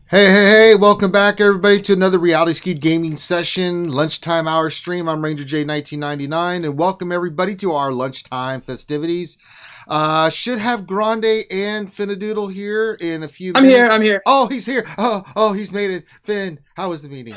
Hey, welcome back everybody to another Reality Skewed Gaming Session, Lunchtime Hour stream. I'm Ranger J 1999 and welcome everybody to our lunchtime festivities. Should have Grande and Finadoodle here in a few minutes. I'm here. Oh, he's here. Oh, he's made it. Finn, how was the meeting?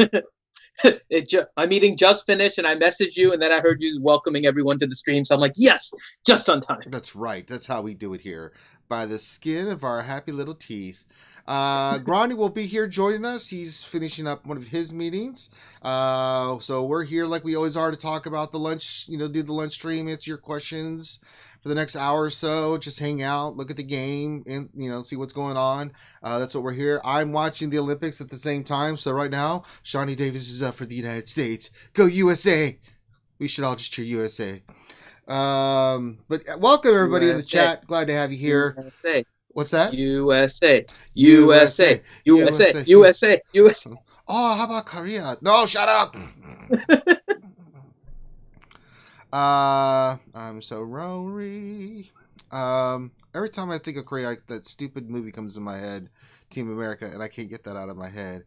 My meeting just finished and I messaged you and then I heard you welcoming everyone to the stream. So I'm like, yes, just on time. That's right. That's how we do it here. By the skin of our happy little teeth. Grande will be here joining us. He's finishing up one of his meetings. So we're here like we always are to talk about the lunch, do the lunch stream, answer your questions for the next hour or so. Just hang out, look at the game, and, see what's going on. That's what we're here. I'm watching the Olympics at the same time. So right now, Shawnee Davis is up for the United States. Go USA! We should all just cheer USA. But welcome everybody in the chat. Glad to have you here. USA. What's that? USA. Oh, how about Korea? No, shut up. I'm so Rory. Every time I think of Korea, that stupid movie comes in my head, Team America, and I can't get that out of my head.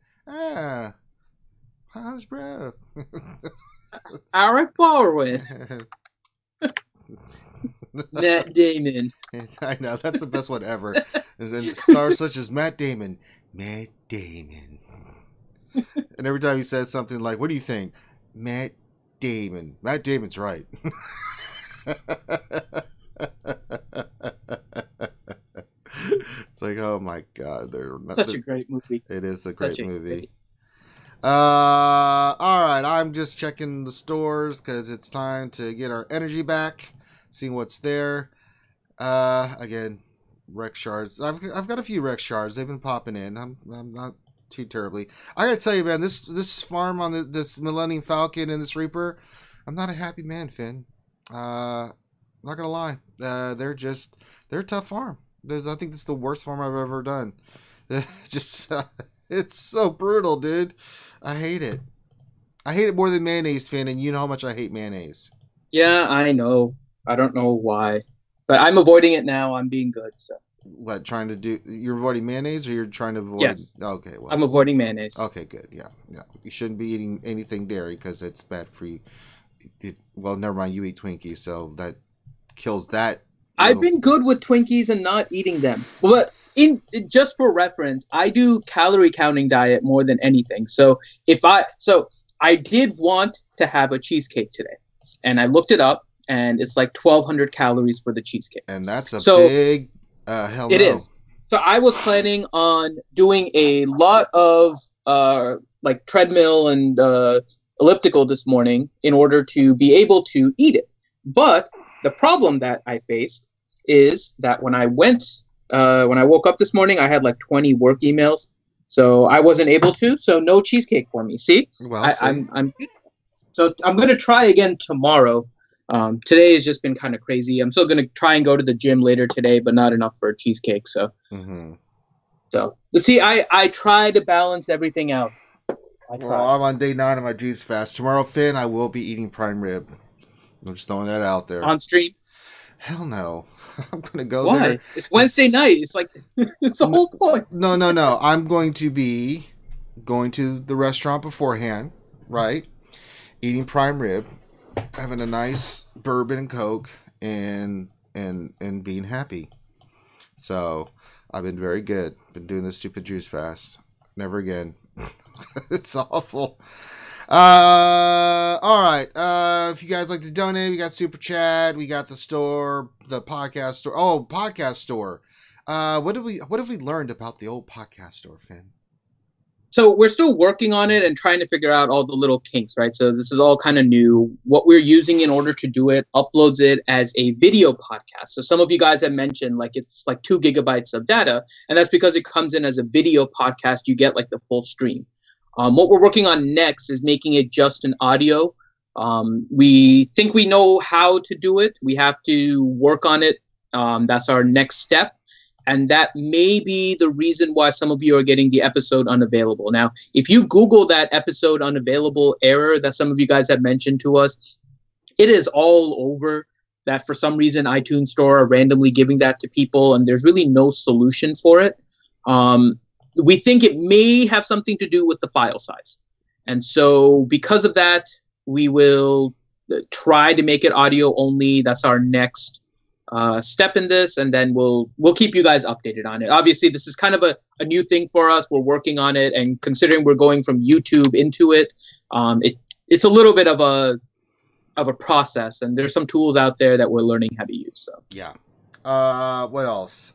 How's bro? Eric Baldwin. Matt Damon. I know, that's the best one ever. And then stars such as Matt Damon. And every time he says something like, what do you think? Matt Damon. Matt Damon's right. It's like, oh my God. Such a great movie. It is a great movie. All right. I'm just checking the stores because it's time to get our energy back. Seeing what's there. Again, Rex shards. I've got a few Rex shards. They've been popping in. I'm not too terribly. I gotta tell you, man, this farm on this Millennium Falcon and this Reaper, I'm not a happy man, Finn. Not gonna lie. They're a tough farm. I think this is the worst farm I've ever done. It's so brutal, dude. I hate it. I hate it more than mayonnaise, Finn, and you know how much I hate mayonnaise. Yeah, I know. I don't know why, but I'm avoiding it now. I'm being good. So what? You're avoiding mayonnaise, or you're trying to avoid? Yes. Okay. Well, I'm avoiding mayonnaise. Okay, good. Yeah. You shouldn't be eating anything dairy because it's bad for you. Well, never mind. You eat Twinkies, so that kills that. I've been good with Twinkies and not eating them, but just for reference, I do calorie counting diet more than anything. So I did want to have a cheesecake today, and I looked it up. And it's like 1,200 calories for the cheesecake. And that's a big hell no. It is. So I was planning on doing a lot of like treadmill and elliptical this morning in order to be able to eat it. But the problem that I faced is that when I woke up this morning, I had like 20 work emails. So I wasn't able to. So no cheesecake for me. See? Well, I'm so I'm going to try again tomorrow. Today has just been kind of crazy. I'm still going to try and go to the gym later today, but not enough for a cheesecake. So, So see, I try to balance everything out. Well, I'm on day 9 of my juice fast. Tomorrow, Finn, I will be eating prime rib. I'm just throwing that out there. On stream? Hell no. I'm going to go there. Why? It's Wednesday night. It's like, it's the whole point. No. I'm going to be going to the restaurant beforehand, right? Eating prime rib. Having a nice bourbon and Coke and being happy. So I've been very good. Been doing this stupid juice fast. Never again. It's awful. All right. If you guys like to donate, we got Super Chat. We got the store, the podcast store. Oh, podcast store. What have we learned about the old podcast store, Finn? So we're still working on it and trying to figure out all the little kinks, right? So this is all kind of new. What we're using in order to do it uploads it as a video podcast. So some of you guys have mentioned like it's like 2 gigabytes of data, and that's because it comes in as a video podcast. You get like the full stream. What we're working on next is making it just an audio. We think we know how to do it. We have to work on it. That's our next step. And that may be the reason why some of you are getting the episode unavailable. Now, if you Google that episode unavailable error that some of you guys have mentioned to us, it is all over. That for some reason iTunes Store are randomly giving that to people, and there's really no solution for it. we think it may have something to do with the file size. And so because of that, we will try to make it audio only. That's our next step in this, and then we'll keep you guys updated on it. Obviously, this is kind of a new thing for us. We're working on it, and considering we're going from YouTube into it, it's a little bit of a process, and there's some tools out there that we're learning how to use. So yeah. What else?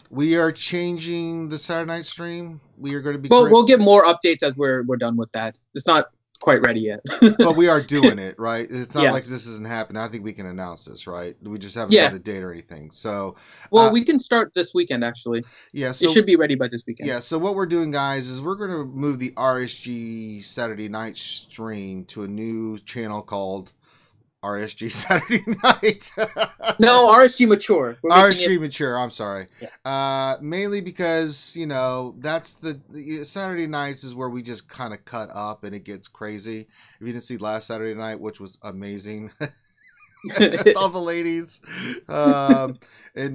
We are changing the Saturday night stream. We are going to be. Well, we'll get more updates as we're done with that. It's not quite ready yet. But we are doing it, right? It's not like this isn't happening. I think we can announce this, right? We just haven't got a date or anything. So, well, we can start this weekend, actually. Yeah, so, it should be ready by this weekend. Yeah, so what we're doing, guys, is we're going to move the RSG Saturday night stream to a new channel called RSG Saturday Night. No, RSG Mature. RSG Mature, I'm sorry. Yeah. Mainly because, that's the Saturday nights is where we just kind of cut up and it gets crazy. If you didn't see last Saturday night, which was amazing. All the ladies and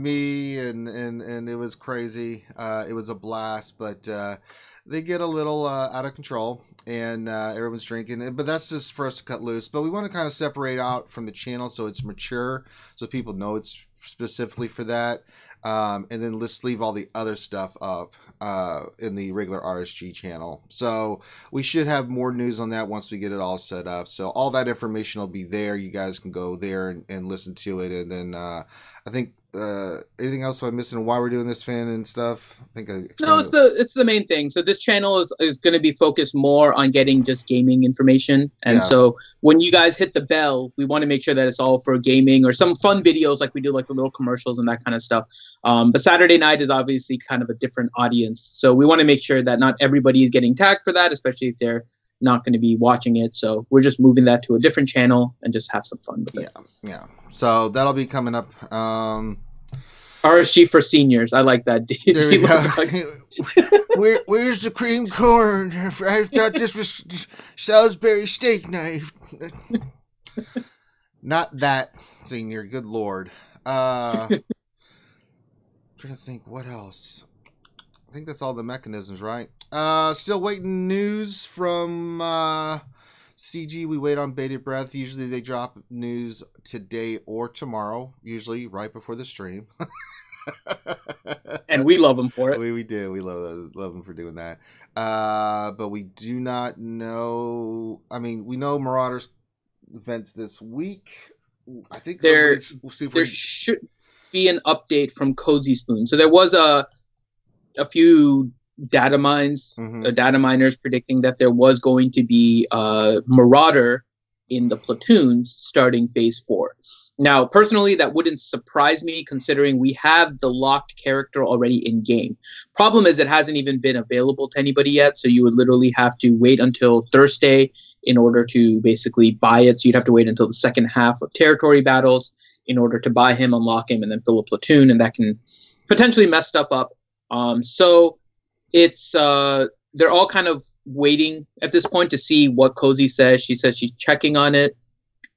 me and it was crazy. It was a blast, but they get a little out of control. And everyone's drinking, but that's just for us to cut loose. But we want to kind of separate out from the channel so it's mature, so people know it's specifically for that. And then let's leave all the other stuff up in the regular RSG channel. So we should have more news on that once we get it all set up. So all that information will be there. You guys can go there and listen to it. And then I think anything else I'm missing? Why we're doing this, fan and stuff? I think it's the main thing. So this channel is going to be focused more on getting just gaming information, and so when you guys hit the bell, we want to make sure that it's all for gaming or some fun videos like we do, like the little commercials and that kind of stuff. But Saturday night is obviously kind of a different audience, so we want to make sure that not everybody is getting tagged for that, especially if they're not going to be watching it. So we're just moving that to a different channel and just have some fun with it. Yeah. So that'll be coming up. RSG for seniors. I like that. Where's the cream corn? I thought this was Salisbury steak knife. Not that, senior. Good Lord. Trying to think what else. I think that's all the mechanisms, right? Still waiting news from CG. We wait on bated breath. Usually they drop news today or tomorrow, usually right before the stream. And we love them for it. We do. We love them for doing that. But we do not know. I mean, we know Marauders events this week. I think there should be an update from Cozy Spoon. So there was a few data miners predicting that there was going to be a Marauder in the platoons starting phase 4. Now, personally, that wouldn't surprise me considering we have the locked character already in game. Problem is it hasn't even been available to anybody yet, so you would literally have to wait until Thursday in order to basically buy it. So you'd have to wait until the second half of territory battles in order to buy him, unlock him, and then fill a platoon, and that can potentially mess stuff up. So it's they're all kind of waiting at this point to see what Cozy says. She says she's checking on it,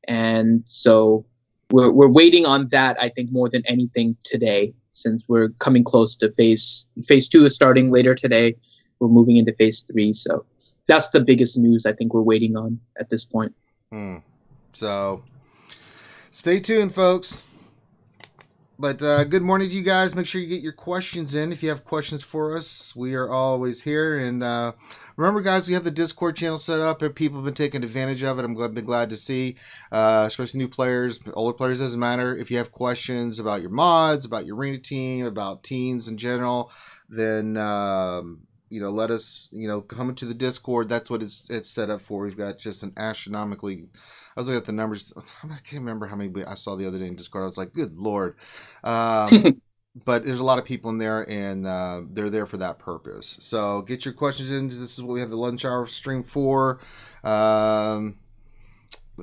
and so we're waiting on that, I think, more than anything today, since we're coming close to phase 2 is starting later today. We're moving into phase 3, so that's the biggest news I think we're waiting on at this point. So stay tuned, folks. But good morning to you guys. Make sure you get your questions in. If you have questions for us, we are always here. And remember, guys, we have the Discord channel set up, and people have been taking advantage of it. I'm been glad to see, especially new players, older players, doesn't matter. If you have questions about your mods, about your arena team, about teams in general, then let us, come into the Discord. That's what it's set up for. We've got just an astronomically. I was looking at the numbers. I can't remember how many I saw the other day in Discord. I was like, good Lord. But there's a lot of people in there, and they're there for that purpose. So get your questions in. This is what we have the lunch hour stream for. Let's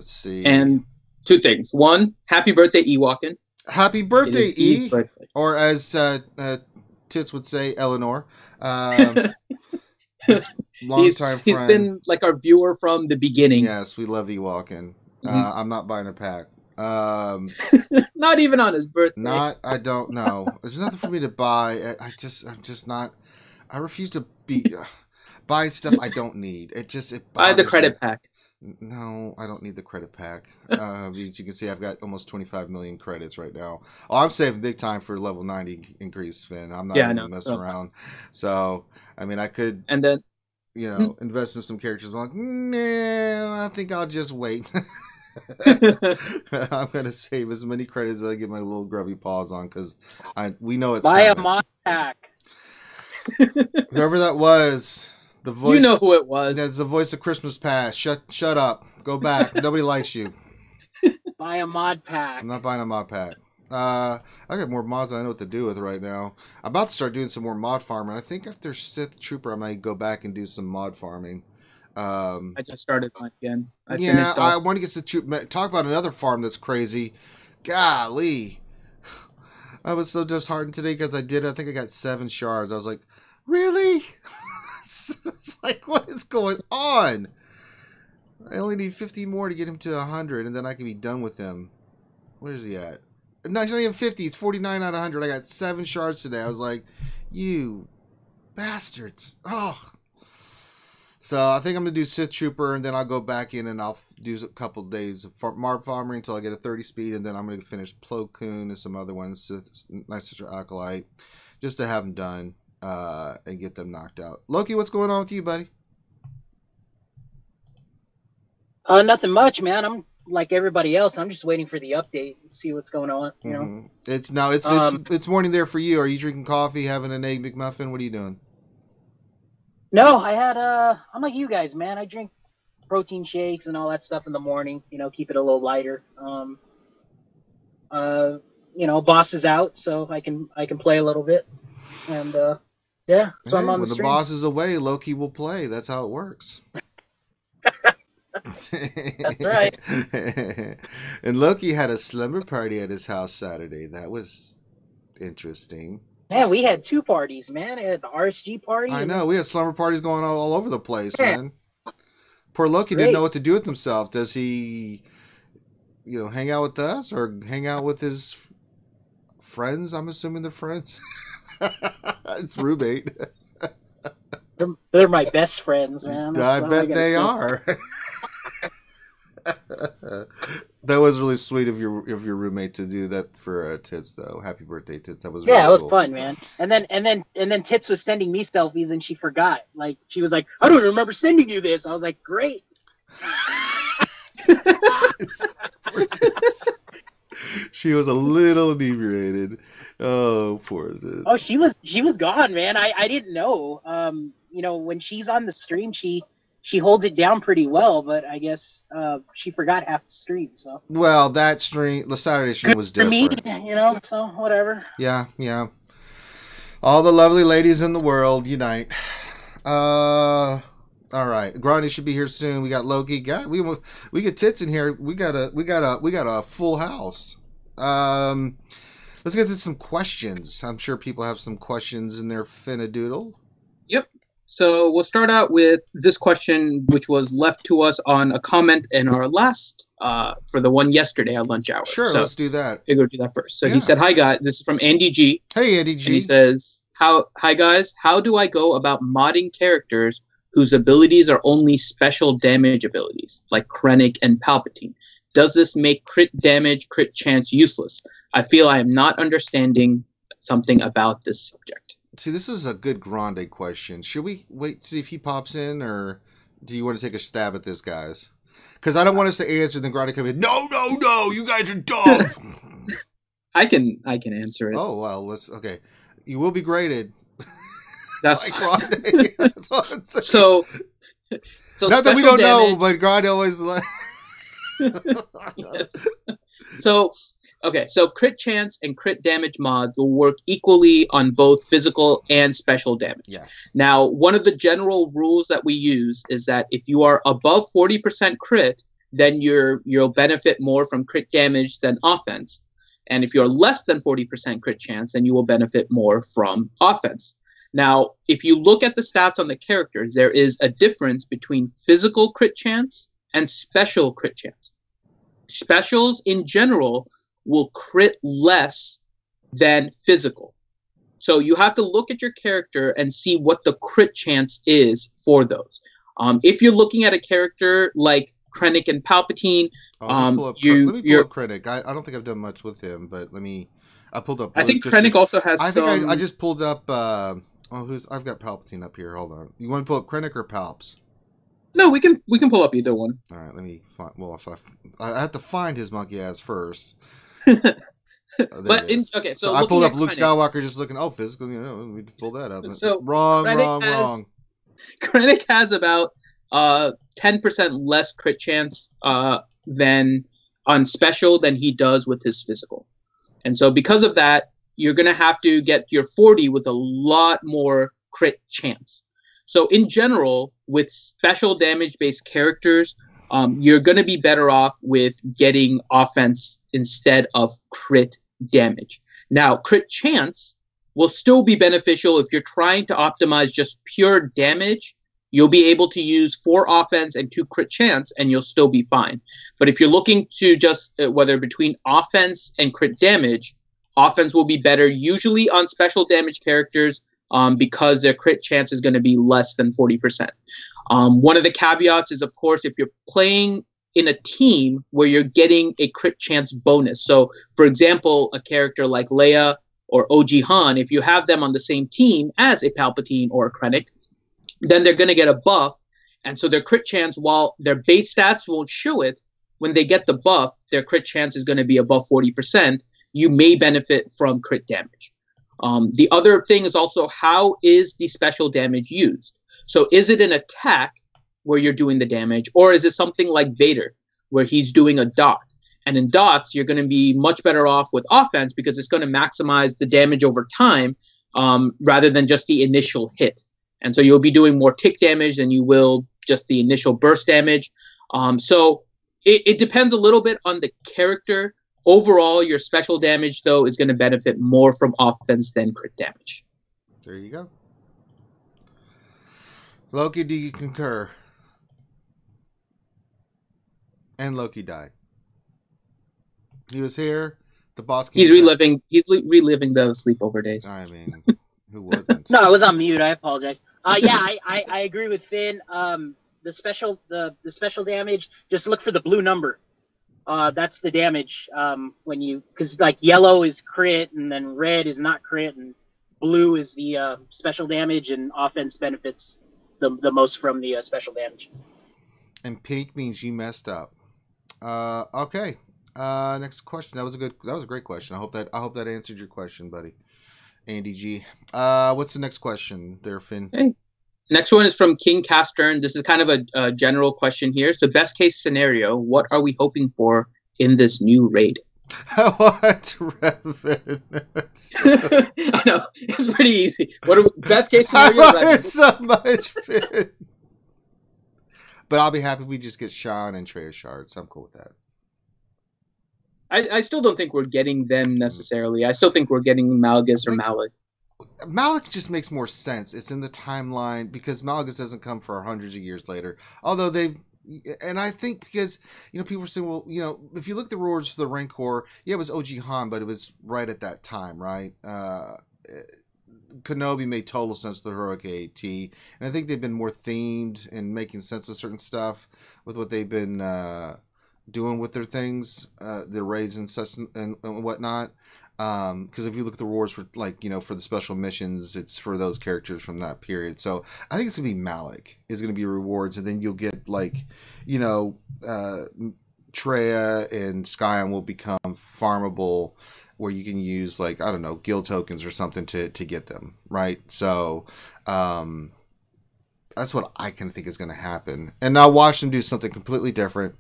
see. And 2 things. 1, happy birthday, Ewokin. Happy birthday, E. Birthday. Or as Tits would say, Eleanor. He's been like our viewer from the beginning. Yes, we love Ewokin. I'm not buying a pack. Not even on his birthday. I don't know. There's nothing for me to buy. I'm just not. I refuse to buy stuff I don't need. It Buy the bothers credit me. pack. No, I don't need the credit pack. As you can see, I've got almost 25 million credits right now. Oh, I'm saving big time for level 90 increase, Finn. I'm not even messing around. So, I mean, I could, and then, invest in some characters. I'm like, nah, I think I'll just wait. I'm gonna save as many credits as I get my little grubby paws on because we know it's buy coming. a mod pack. Whoever that was. The voice, you know who it was. That's the voice of Christmas Past. Shut up. Go back. Nobody likes you. Buy a mod pack. I'm not buying a mod pack. I got more mods than I know what to do with right now. I'm about to start doing some more mod farming. I think after Sith Trooper, I might go back and do some mod farming. I just started mine again. I want to get some talk about another farm that's crazy. Golly. I was so disheartened today because I think I got 7 shards. I was like, really? It's like, what is going on? I only need 50 more to get him to 100, and then I can be done with him. Where is he at? No, he's not even 50. He's 49 out of 100. I got 7 shards today. I was like, you bastards. Oh. So I think I'm going to do Sith Trooper, and then I'll go back in and I'll do a couple days of Marb Farming until I get a 30 speed, and then I'm going to finish Plo Koon and some other ones, Nice Sister Acolyte, just to have them done. And get them knocked out. Loki, what's going on with you, buddy? Nothing much, man. I'm like everybody else. I'm just waiting for the update and see what's going on. You know, it's morning there for you. Are you drinking coffee, having an egg McMuffin? What are you doing? No, I had I'm like you guys, man. I drink protein shakes and all that stuff in the morning. You know, keep it a little lighter. Boss is out, so I can play a little bit. And yeah, so I'm on the stream. When the boss is away, Loki will play. That's how it works. That's right. And Loki had a slumber party at his house Saturday. That was interesting. Man, we had 2 parties, man. I had the RSG party. I know. We had slumber parties going on all over the place, man. Poor Loki didn't know what to do with himself. Does he, hang out with us or hang out with his friends? I'm assuming they're friends. It's roommate. They're my best friends, man. I bet they are. That was really sweet of your roommate to do that for Tits, though. Happy birthday, Tits. That was really it was cool. fun, man. And then Tits was sending me selfies, and she forgot. Like she was like, "I don't remember sending you this." I was like, "Great." She was a little inebriated. Oh, poor Tits. Oh, she was gone, man. I didn't know. When she's on the stream, she holds it down pretty well, but I guess she forgot half the stream. So the Saturday stream was different. For me, so whatever. Yeah. All the lovely ladies in the world unite. All right, Grani should be here soon. We got Loki. We get Tits in here. We got a full house. Let's get to some questions. I'm sure people have some questions in their Finadoodle. Yep. So we'll start out with this question, which was left to us on a comment in our last, for the one yesterday at lunch hour. Sure, let's do that. Figure do that first. So he said, "Hi guys, this is from Andy G." Hey Andy G. And he says, "Hi guys, how do I go about modding characters whose abilities are only special damage abilities, like Krennic and Palpatine? Does this make crit damage, crit chance useless? I feel I am not understanding something about this subject." See, this is a good Grande question. Should we wait to see if he pops in, or do you want to take a stab at this, guys? Because I don't want us to answer and then Grande come in. No, you guys are dumb. I can answer it. Oh well, okay. You will be graded. That's like Grande. That's what I'm saying. So not that we don't know, but Grande always like. Yes. So crit chance and crit damage mods will work equally on both physical and special damage. Yes. Now, one of the general rules that we use is that if you are above 40% crit, then you'll benefit more from crit damage than offense. And if you're less than 40% crit chance, then you will benefit more from offense. Now, if you look at the stats on the characters, there is a difference between physical crit chance and special crit chance. specials in general will crit less than physical. So you have to look at your character and see what the crit chance is for those. If you're looking at a character like Krennic and Palpatine, let me pull up Krennic. I don't think I've done much with him, but I pulled up. I think Krennic also has some. I think I just pulled up. I've got Palpatine up here. Hold on. You want to pull up Krennic or Palps? No, we can pull up either one. All right, let me find. Well, if I have to find his monkey ass first. So I pulled up Luke Skywalker, just looking. Oh, physical. Let me pull that up. So wrong. Krennic has about 10% less crit chance than on special than he does with his physical, and so because of that, you're gonna have to get your 40 with a lot more crit chance. So in general, with special damage-based characters, you're going to be better off with getting offense instead of crit damage. Now, crit chance will still be beneficial if you're trying to optimize just pure damage. You'll be able to use 4 offense and 2 crit chance, and you'll still be fine. But if you're looking to just whether between offense and crit damage, offense will be better usually on special damage characters, because their crit chance is going to be less than 40%. One of the caveats is, of course, if you're playing in a team where you're getting a crit chance bonus. So, for example, a character like Leia or OG Han, if you have them on the same team as a Palpatine or a Krennic, then they're going to get a buff. And so their crit chance, while their base stats won't show it, when they get the buff, their crit chance is going to be above 40%. You may benefit from crit damage. The other thing is also, how is the special damage used? So is it an attack where you're doing the damage, or is it something like Vader where he's doing a dot? And in dots, you're going to be much better off with offense because it's going to maximize the damage over time rather than just the initial hit. And so you'll be doing more tick damage than you will just the initial burst damage. So it depends a little bit on the character. Overall, your special damage, though, is going to benefit more from offense than crit damage. There you go. Loki, do you concur? And Loki died. He was here. The boss came. He's reliving the sleepover days. I mean, who wouldn't? No, I was on mute. I apologize. I agree with Finn. The special damage. Just look for the blue number. That's the damage because like yellow is crit and then red is not crit and blue is the special damage, and offense benefits the most from the special damage. And pink means you messed up. Okay. Next question. That was a great question. I hope that answered your question, buddy. Andy G. What's the next question there, Finn? Hey. Next one is from King Castern. This is kind of a general question here. So, best case scenario, what are we hoping for in this new raid? What, Revan? I know, it's pretty easy. Best case scenario? I love it so much, Finn. But I'll be happy if we just get Sean and Trey shards. I'm cool with that. I still don't think we're getting them necessarily. I still think we're getting Malgus or Malak. Malak just makes more sense. It's in the timeline because Malgus doesn't come for hundreds of years later. Although and I think because, people are saying, well, if you look at the rewards for the Rancor, yeah, it was OG Han, but it was right at that time, right? Kenobi made total sense with the Heroic AT, and I think they've been more themed and making sense of certain stuff with what they've been doing with their things, their raids and such and whatnot. Because if you look at the rewards for for the special missions, it's for those characters from that period. So I think it's gonna be Malak is gonna be rewards, and then you'll get Traya and Skyon will become farmable, where you can use guild tokens or something to get them, right? So that's what I can think is going to happen, and now watch them do something completely different.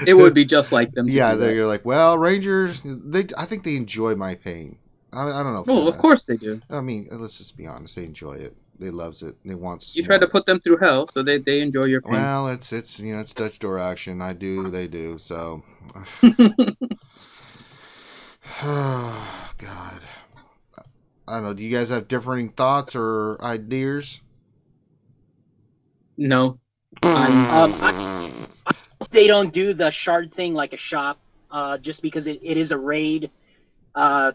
It would be just like them. Yeah, you're like, well, Rangers. I think they enjoy my pain. I don't know. Well, of course they do. I mean, let's just be honest. They enjoy it. They loves it. They wants. You try to put them through hell, so they enjoy your pain. Well, it's it's Dutch door action. I do. They do. So. Oh, God. I don't know. Do you guys have differing thoughts or ideas? No. I hope they don't do the shard thing like a shop, just because it is a raid. Uh,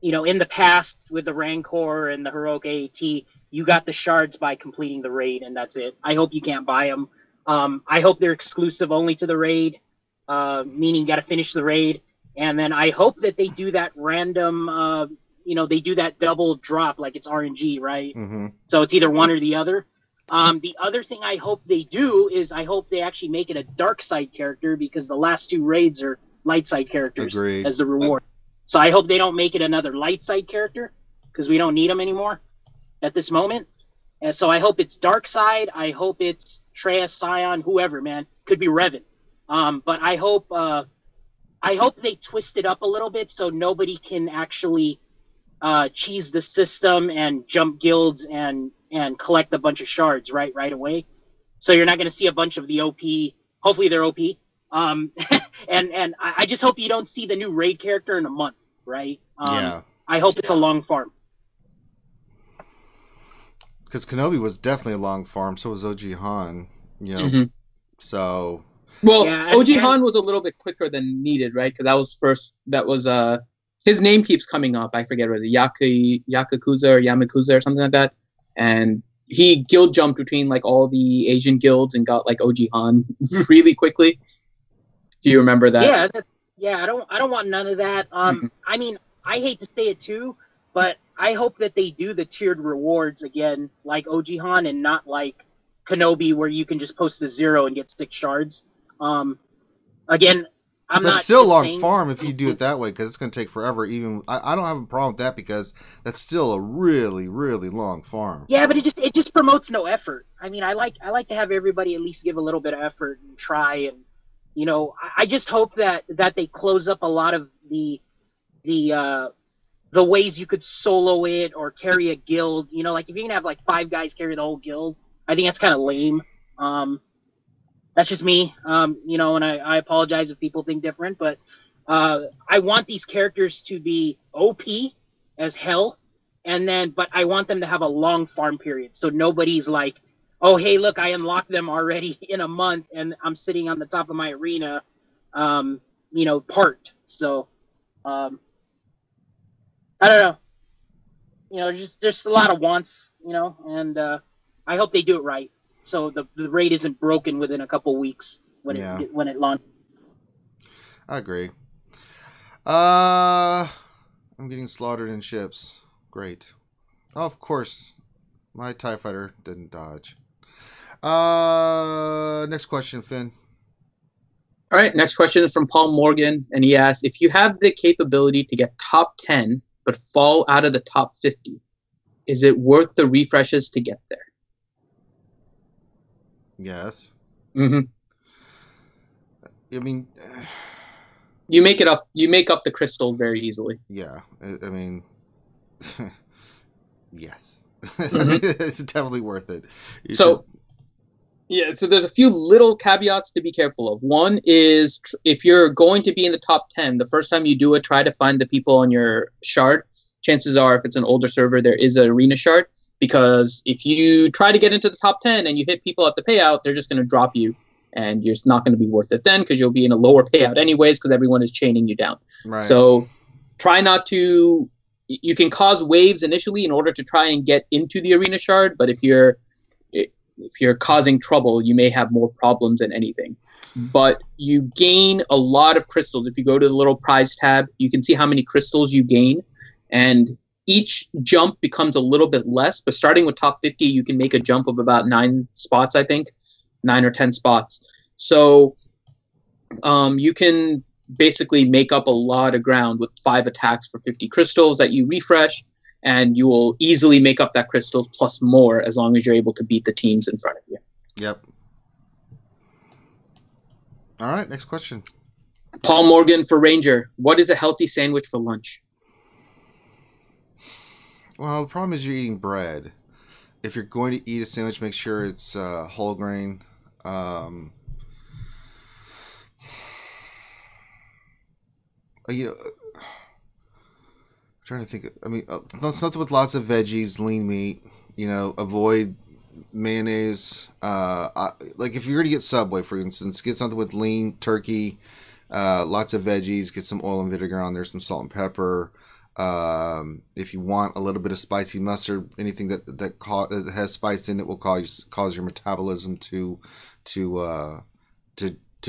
in the past with the Rancor and the Heroic AAT, you got the shards by completing the raid, and that's it. I hope you can't buy them. I hope they're exclusive only to the raid, meaning you got to finish the raid. And then I hope that they do that random, they do that double drop like it's RNG, right? Mm-hmm. So it's either one or the other. The other thing I hope they do is I hope they actually make it a dark side character, because the last two raids are light side characters Agreed. as the reward. So I hope they don't make it another light side character, because we don't need them anymore at this moment. And so I hope it's dark side. I hope it's Treya, Scion, whoever, man. Could be Revan. But I hope they twist it up a little bit so nobody can actually cheese the system and jump guilds and collect a bunch of shards right away. So you're not going to see a bunch of the OP. Hopefully they're OP. And I just hope you don't see the new raid character in a month, right? Yeah. I hope it's a long farm. Because Kenobi was definitely a long farm, so was OG Han. Mhm. So. Well, Yeah, OG Han was a little bit quicker than needed, right? Because that was first. That was his name keeps coming up. I forget, was it Yakuza or Yamakuza or something like that? And he guild jumped between like all the Asian guilds and got like OG Han really quickly. Do you remember that? Yeah. I don't want none of that. Mhm. I mean, I hate to say it too, but I hope that they do the tiered rewards again, like OG Han, and not like Kenobi, where you can just post a 0 and get 6 shards. Again, I'm But not still just long saying- farm if you do it that way, because it's going to take forever. Even I don't have a problem with that, because that's still a really, really long farm. Yeah, but it just promotes no effort. I mean, I like to have everybody at least give a little bit of effort and try, and I just hope that they close up a lot of the ways you could solo it or carry a guild. Like if you can have like 5 guys carry the whole guild, I think that's kind of lame. That's just me. And I apologize if people think different, but I want these characters to be OP as hell, but I want them to have a long farm period, so nobody's like, oh hey, look, I unlocked them already in a month and I'm sitting on the top of my arena, part. So I don't know. There's a lot of wants, and I hope they do it right, so the raid isn't broken within a couple weeks when it launched. I agree. I'm getting slaughtered in ships. Great. Oh, of course, my TIE fighter didn't dodge. Next question, Finn. All right, next question is from Paul Morgan, and he asked, if you have the capability to get top 10 but fall out of the top 50, is it worth the refreshes to get there? Yes. Mm-hmm. I mean, you make it up. You make up the crystal very easily. Yeah. I mean, yes. Mm-hmm. It's definitely worth it. So there's a few little caveats to be careful of. One is if you're going to be in the top 10, the first time you do it, try to find the people on your shard. Chances are, if it's an older server, there is an arena shard, because if you try to get into the top 10 and you hit people at the payout, they're just going to drop you, and it's not going to be worth it then, because you'll be in a lower payout anyways, because everyone is chaining you down. Right. So try not to. You can cause waves initially in order to try and get into the arena shard, but if you're causing trouble, you may have more problems than anything. But you gain a lot of crystals. If you go to the little prize tab, you can see how many crystals you gain, and each jump becomes a little bit less. But starting with top 50, you can make a jump of about 9 spots, I think, 9 or 10 spots. So you can basically make up a lot of ground with 5 attacks for 50 crystals that you refresh, and you will easily make up that crystals plus more, as long as you're able to beat the teams in front of you. Yep. All right, next question. Paul Morgan for Ranger. What is a healthy sandwich for lunch? Well, the problem is you're eating bread. If you're going to eat a sandwich, make sure it's whole grain. I'm trying to think. I mean, something with lots of veggies, lean meat. Avoid mayonnaise. Like if you're gonna get Subway, for instance, get something with lean turkey, lots of veggies. Get some oil and vinegar on there, some salt and pepper. If you want a little bit of spicy mustard, anything that has spice in it will cause your metabolism to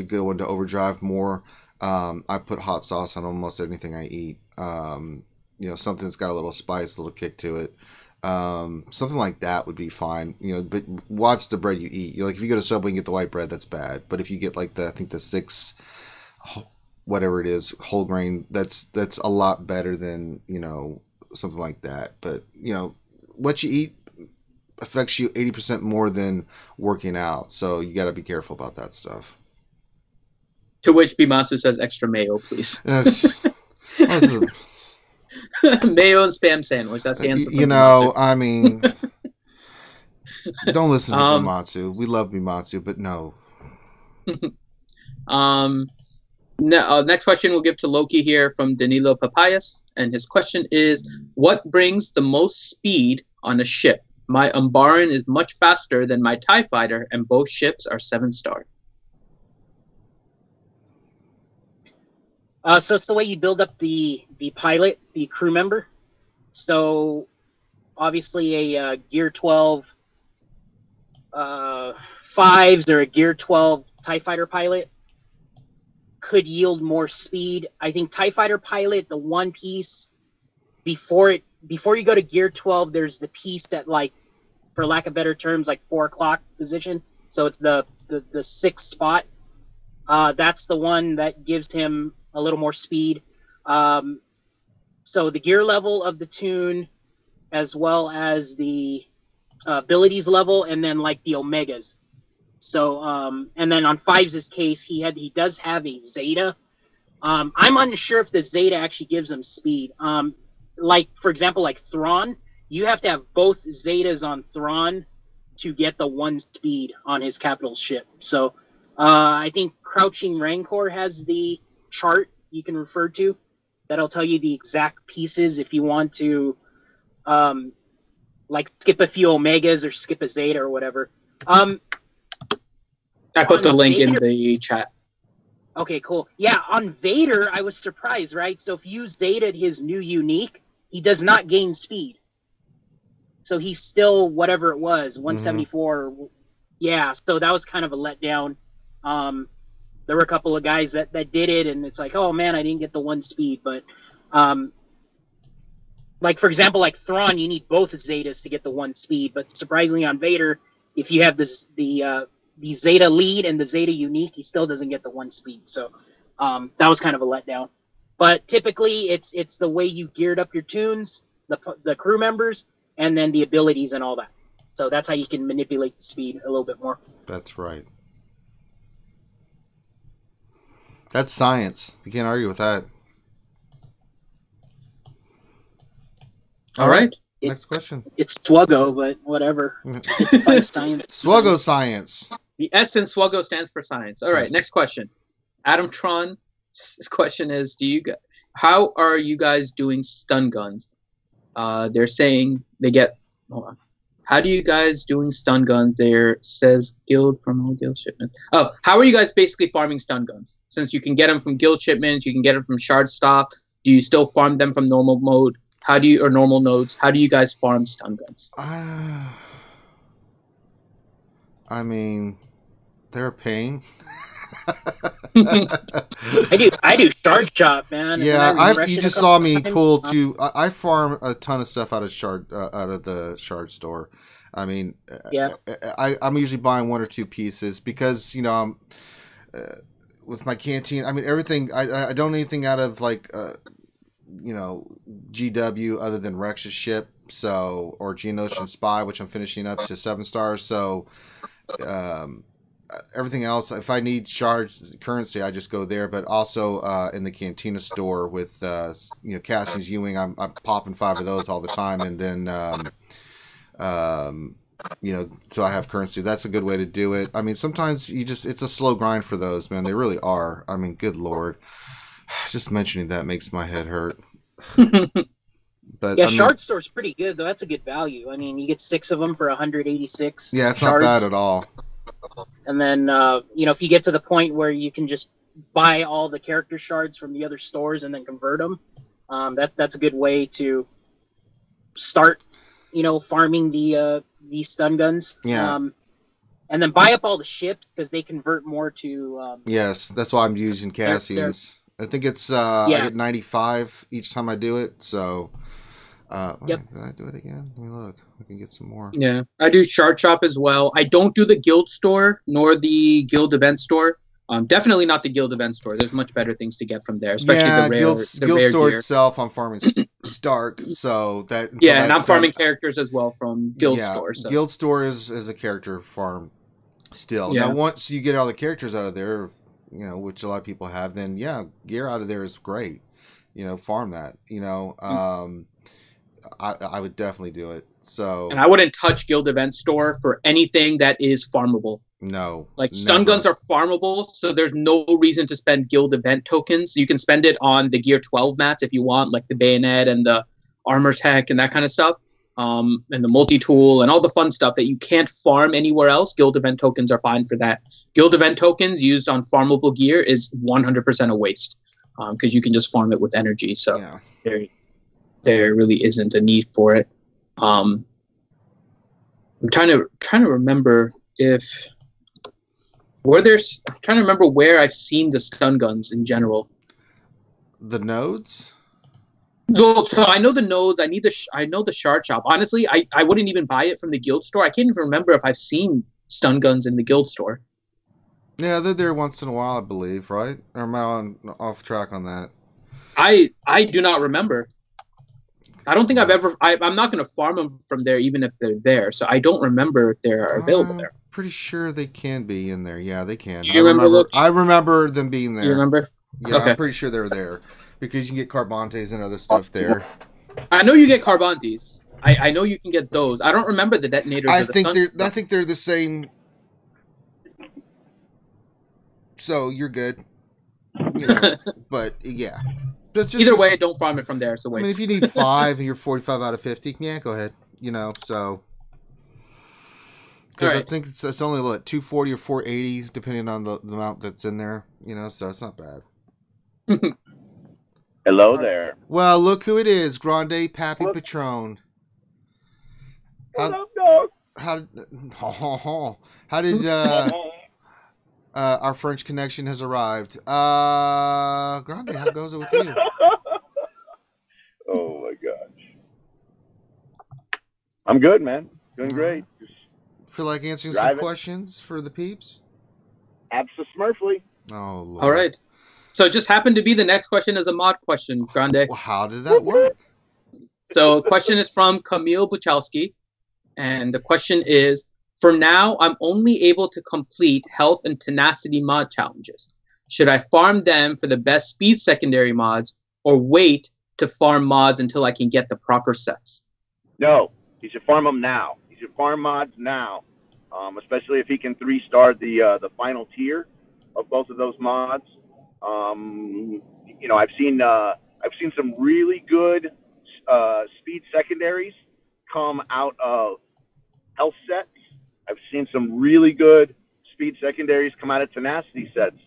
go into overdrive more. I put hot sauce on almost anything I eat. Something that's got a little spice, a little kick to it. Something like that would be fine. But watch the bread you eat. Like if you go to Subway and get the white bread, that's bad. But if you get like I think the 6, whatever it is, whole grain, that's a lot better than something like that. But what you eat affects you 80% more than working out. So you got to be careful about that stuff. To which Bimasu says extra mayo, please. Mayo and spam sandwich. That's the answer. I mean, don't listen to Bimatsu. We love Bimatsu, but no. Next question we'll give to Loki here from Danilo Papayas, and his question is: what brings the most speed on a ship? My Umbaran is much faster than my TIE fighter, and both ships are 7-star. So it's the way you build up the pilot, the crew member. So obviously a Gear 12 5s or a Gear 12 TIE fighter pilot could yield more speed. I think TIE fighter pilot, the one piece before you go to Gear 12, there's the piece that, like, for lack of better terms, like 4 o'clock position. So it's the 6th spot. That's the one that gives him a little more speed. So the gear level of the tune, as well as the abilities level, and then like the Omegas. So and then on 5's case, he does have a Zeta. I'm unsure if the Zeta actually gives him speed. Like for example, like Thrawn, you have to have both Zetas on Thrawn to get the 1 speed on his capital ship. So I think Crouching Rancor has the chart you can refer to that'll tell you the exact pieces if you want to like skip a few Omegas or skip a Zeta or whatever. I put the link in the chat. Okay, cool. Yeah, on Vader, I was surprised, right? So if you Zeta his new unique, he does not gain speed. So he's still whatever it was, 174. Mm-hmm. Yeah, so that was kind of a letdown. There were a couple of guys that did it, and it's like, oh man, I didn't get the 1 speed. But like for example, like Thrawn, you need both Zetas to get the 1 speed. But surprisingly, on Vader, if you have the Zeta lead and the Zeta unique, he still doesn't get the 1 speed. So that was kind of a letdown. But typically, it's the way you geared up your tunes, the crew members, and then the abilities and all that. So that's how you can manipulate the speed a little bit more. That's right. That's science. You can't argue with that. All right. Next question. It's Swuggo, but whatever. It's science. Swuggo science. The S in Swuggo stands for science. All right. Next question. Adam Tron. This question is: how are you guys doing stun guns? They're saying they get. Hold on. How do you guys doing stun guns? There says guild from all guild shipments. Oh, how are you guys basically farming stun guns? Since you can get them from guild shipments, you can get them from shard stock. Do you still farm them from normal mode? Or normal nodes? How do you guys farm stun guns? I mean, they're a pain. I do shard chop, man. Yeah, you just saw me pull to. I farm a ton of stuff out of the shard store. I mean, yeah, I'm usually buying 1 or 2 pieces because with my canteen. I mean, everything. I don't need anything out of like GW other than Rex's ship. So or Geonosian Spy, which I'm finishing up to 7 stars. So. Everything else, if I need shard currency, I just go there. But also in the Cantina store with Cassian's Ewing, I'm popping 5 of those all the time, and then so I have currency. That's a good way to do it. I mean, sometimes it's a slow grind for those, man. They really are. I mean, good lord, just mentioning that makes my head hurt. But Yeah, I mean, shard store's pretty good though. That's a good value. I mean, you get 6 of them for 186. yeah, it's shards. not bad at all. And then if you get to the point where you can just buy all the character shards from the other stores and then convert them, that's a good way to start, farming the stun guns. Yeah. And then buy up all the ships because they convert more to. Yes, that's why I'm using Cassian's. I think it's I get 95 each time I do it. So, Yep. Did I do it again? Let me look. I can get some more. Yeah, I do Shard Shop as well. I don't do the Guild store nor the Guild event store. Definitely not the Guild event store. There's much better things to get from there, especially the rare, Guild rare store gear. itself. I'm farming Stark, so that and I'm farming characters as well from Guild store. So. Guild store is a character farm still. Yeah. Now, once you get all the characters out of there, which a lot of people have, then gear out of there is great. Farm that. I would definitely do it. So, and I wouldn't touch Guild event store for anything that is farmable. No, stun guns are farmable, so there's no reason to spend Guild event tokens. You can spend it on the Gear 12 mats if you want, like the bayonet and the armor tech and that kind of stuff, and the multi-tool and all the fun stuff that you can't farm anywhere else. Guild event tokens are fine for that. Guild event tokens used on farmable gear is 100% a waste because you can just farm it with energy. So there really isn't a need for it. I'm trying to remember if. I'm trying to remember where I've seen the stun guns in general. The nodes? Well, so I know the nodes. I know the shard shop. Honestly, I wouldn't even buy it from the Guild store. I can't even remember if I've seen stun guns in the Guild store. Yeah, they're there once in a while, I believe, right? Or am I off track on that? I do not remember. I don't think I've ever. I'm not going to farm them from there, even if they're there. So I don't remember if they're available there. Pretty sure they can be in there. Yeah, they can. I remember them being there. You remember? Yeah, okay. I'm pretty sure they're there because you can get Carbantes and other stuff there. I know you get Carbantes. I know you can get those. I don't remember the detonators. I think they're the same. So you're good. But yeah. Either way, don't farm it from there. It's a waste. I mean, if you need 5 and you're 45 out of 50, yeah, go ahead. So. Because I think it's only 240 or 480s, depending on the amount that's in there. So it's not bad. Hello there. Well, look who it is, Grande Pappy Patron. What's up, dog? How did our French connection has arrived? Grande, how goes it with you? Oh my gosh. I'm good, man. Doing great. Feel like answering some questions for the peeps? Abso-smurfly. Oh, Lord. All right. So it just happened to be the next question is a mod question, Grande. Well, how did that work? So the question is from Camille Buchowski. And the question is, for now, I'm only able to complete health and tenacity mod challenges. Should I farm them for the best speed secondary mods or wait to farm mods until I can get the proper sets? No, you should farm them now. You should farm mods now, especially if he can 3-star the final tier of both of those mods. I've seen some really good speed secondaries come out of health sets. I've seen some really good speed secondaries come out of tenacity sets.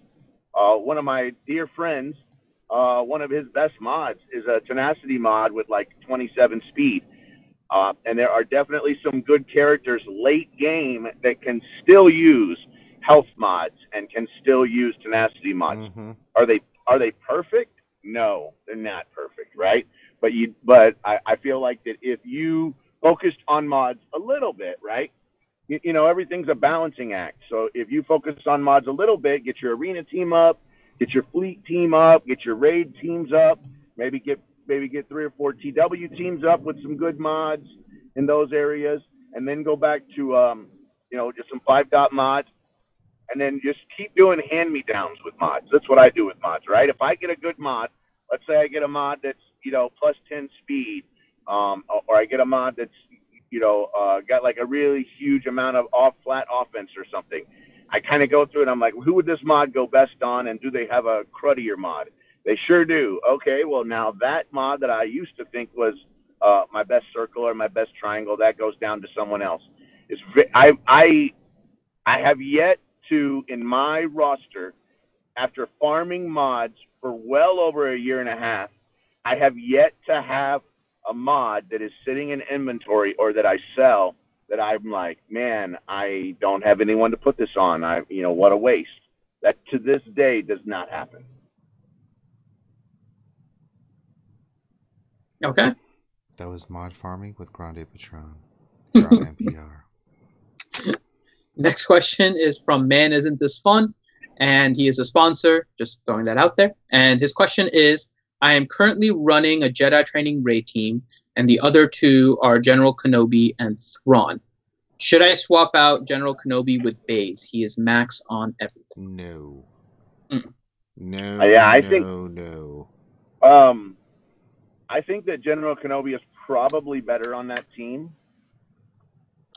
One of my dear friends, one of his best mods is a tenacity mod with 27 speed. And there are definitely some good characters late game that can still use health mods and can still use tenacity mods. Mm-hmm. Are they perfect? No, they're not perfect, right? But I feel like that if you focused on mods a little bit, right? Everything's a balancing act. So if you focus on mods a little bit, get your arena team up, get your fleet team up, get your raid teams up, maybe get 3 or 4 TW teams up with some good mods in those areas, and then go back to just some 5-dot mods, and then just keep doing hand-me-downs with mods. That's what I do with mods, right? If I get a good mod, let's say I get a mod that's plus 10 speed, or I get a mod that's got a really huge amount of flat offense or something. I kind of go through it. I'm like, who would this mod go best on, and do they have a cruddier mod? They sure do. Okay, well, now that mod that I used to think was my best circle or my best triangle. That goes down to someone else. I have yet to, in my roster, after farming mods for well over a year and a half, I have yet to have a mod that is sitting in inventory or that I sell that I'm like, man, I don't have anyone to put this on. What a waste. That to this day does not happen. Okay. That was Mod Farming with Grande Patron here on NPR. Next question is from Man Isn't This Fun? And he is a sponsor, just throwing that out there. And his question is, I am currently running a Jedi training raid team, and the other two are General Kenobi and Thrawn. Should I swap out General Kenobi with Baze? He is max on everything. No. Mm. No. Yeah, I no, think. No. I think that General Kenobi is probably better on that team.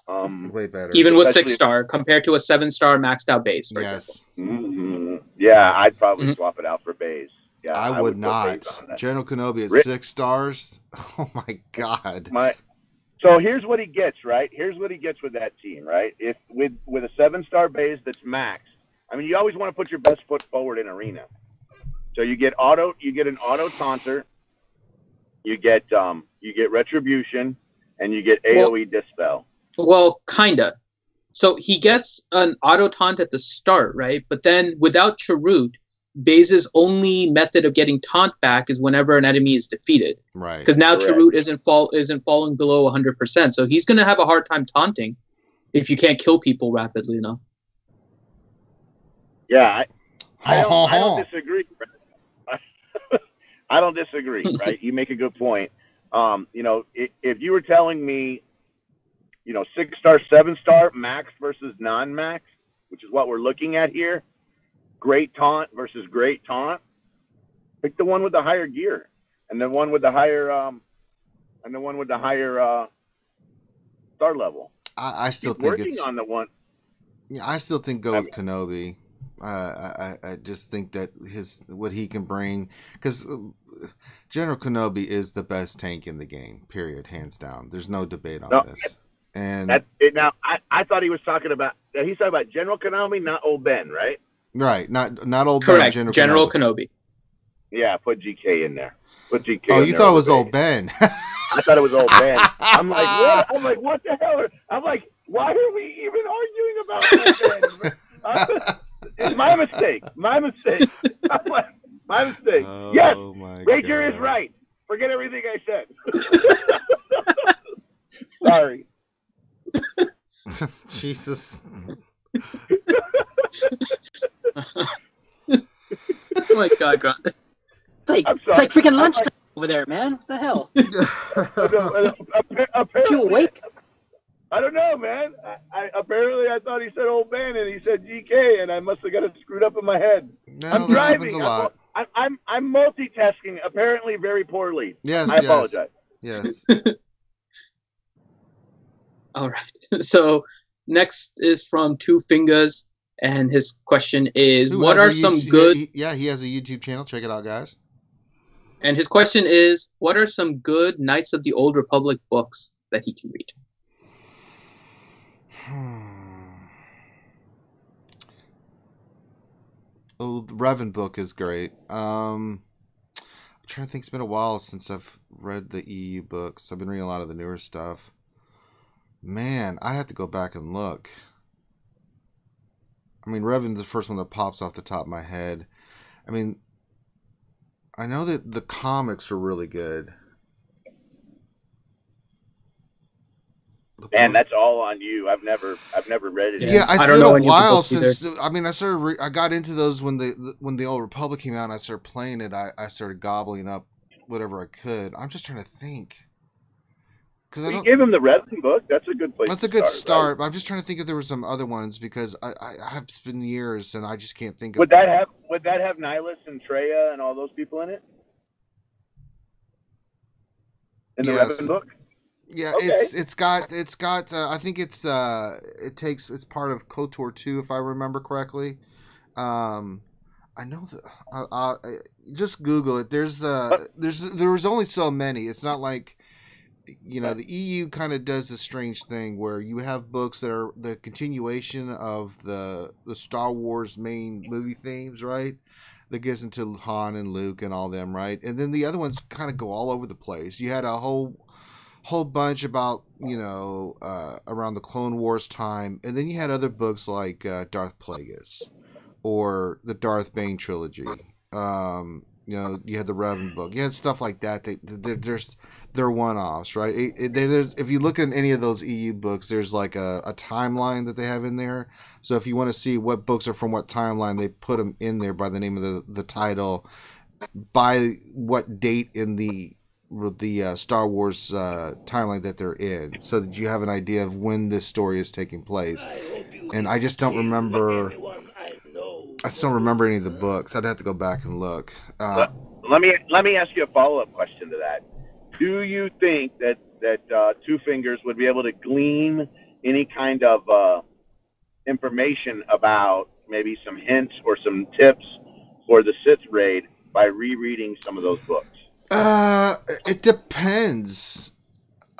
Way better. Even with 6-star, compared to a 7-star maxed out Baze, for example. Mm-hmm. Yeah, I'd probably swap it out for Baze. Yeah, I would not. General Kenobi at 6 stars. Oh my God. So here's what he gets, right? Here's what he gets with that team, right? If with a 7-star Baze that's maxed, I mean, you always want to put your best foot forward in arena. So you get an auto taunter, you get retribution, and you get AoE dispel. Well, kinda. So he gets an auto taunt at the start, right? But then without Chirrut, Baze's only method of getting taunt back is whenever an enemy is defeated. Right. Because now Chirrut isn't falling below 100%. So he's gonna have a hard time taunting if you can't kill people rapidly enough. Yeah, I don't disagree. I don't disagree, right? You make a good point. If you were telling me, 6-star, 7-star, max versus non-max, which is what we're looking at here, great taunt versus great taunt, pick the one with the higher gear, and the one with the higher, star level. I still Keep think working on the one. Yeah, I still think go with Kenobi. I just think that what he can bring, because General Kenobi is the best tank in the game. Period, hands down. There's no debate on this. And now I thought he was talking about General Kenobi, not old Ben, right? Right, not old Correct. Ben. General Kenobi. Yeah, put GK in there. Put GK. Oh, you thought it was old Ben? I thought it was old Ben. I'm like, what? I'm like, what the hell? I'm like, why are we even arguing about old Ben? It's my mistake. My mistake. I'm like, my mistake. Oh, yes, my Rager God. is right. Forget everything I said. Sorry. Jesus. Oh my God, Grant. It's like freaking lunchtime over there, man. What the hell? You awake? I don't know, man. Apparently I thought he said old man and he said GK, and I must have got it screwed up in my head. No, I'm that driving. happens a lot. I'm multitasking apparently very poorly. Yes, I apologize. Yes. All right. So next is from Two Fingers, and his question is, Who what has are a some YouTube- good... he has a YouTube channel. Check it out, guys. And his question is, what are some good Knights of the Old Republic books that he can read? Oh, the Revan book is great. I'm trying to think. It's been a while since I've read the EU books. I've been reading a lot of the newer stuff. Man, I'd have to go back and look. I mean, Revan's the first one that pops off the top of my head. I mean, I know that the comics are really good. Man, that's all on you. I've never read it. Yeah, I it's don't been know a any of the while books either. since. I mean, I got into those when the Old Republic came out. And I started playing it. I started gobbling up whatever I could. I'm just trying to think. Because You gave him the Revan book. That's a good place. That's a good start. Right? But I'm just trying to think if there were some other ones because I have been years and I just can't think of. Would that have Nihilus and Treya and all those people in it? In the Revan book? Yeah, Okay. it's got I think it's part of KOTOR 2 if I remember correctly. I know that just Google it. There was only so many. It's not like the EU kind of does this strange thing where you have books that are the continuation of the Star Wars main movie themes, right? That gets into Han and Luke and all them, right? And then the other ones kind of go all over the place. You had a whole bunch about around the Clone Wars time, and then you had other books like Darth Plagueis or the Darth Bane trilogy. You had the Revan book. You had stuff like that. They're one-offs, right? If you look at any of those EU books, there's like a timeline that they have in there. So if you want to see what books are from what timeline, they put them in there by the name of the title, by what date in the Star Wars timeline that they're in, so that you have an idea of when this story is taking place. And I just don't remember. I just don't remember any of the books. I'd have to go back and look. Let me ask you a follow-up question to that. Do you think that Two Fingers would be able to glean any kind of information about maybe some hints or some tips for the Sith raid by rereading some of those books? It depends.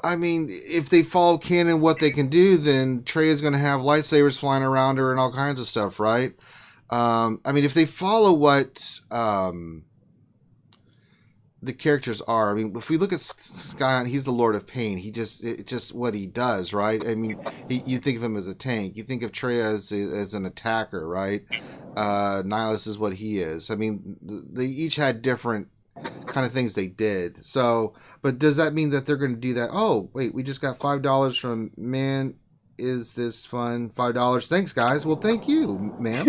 I mean, if they follow canon, what they can do, then Treia's going to have lightsabers flying around her and all kinds of stuff, right? I mean, if they follow what the characters are, I mean, if we look at Scion, he's the Lord of Pain. It's just what he does, right? I mean, you think of him as a tank. You think of Treia as an attacker, right? Nihilus is what he is. I mean, they each had different kind of things they did. So, but does that mean that they're going to do that? Oh, wait, we just got $5 from Man. Is this fun? $5. Thanks, guys. Well, thank you, ma'am.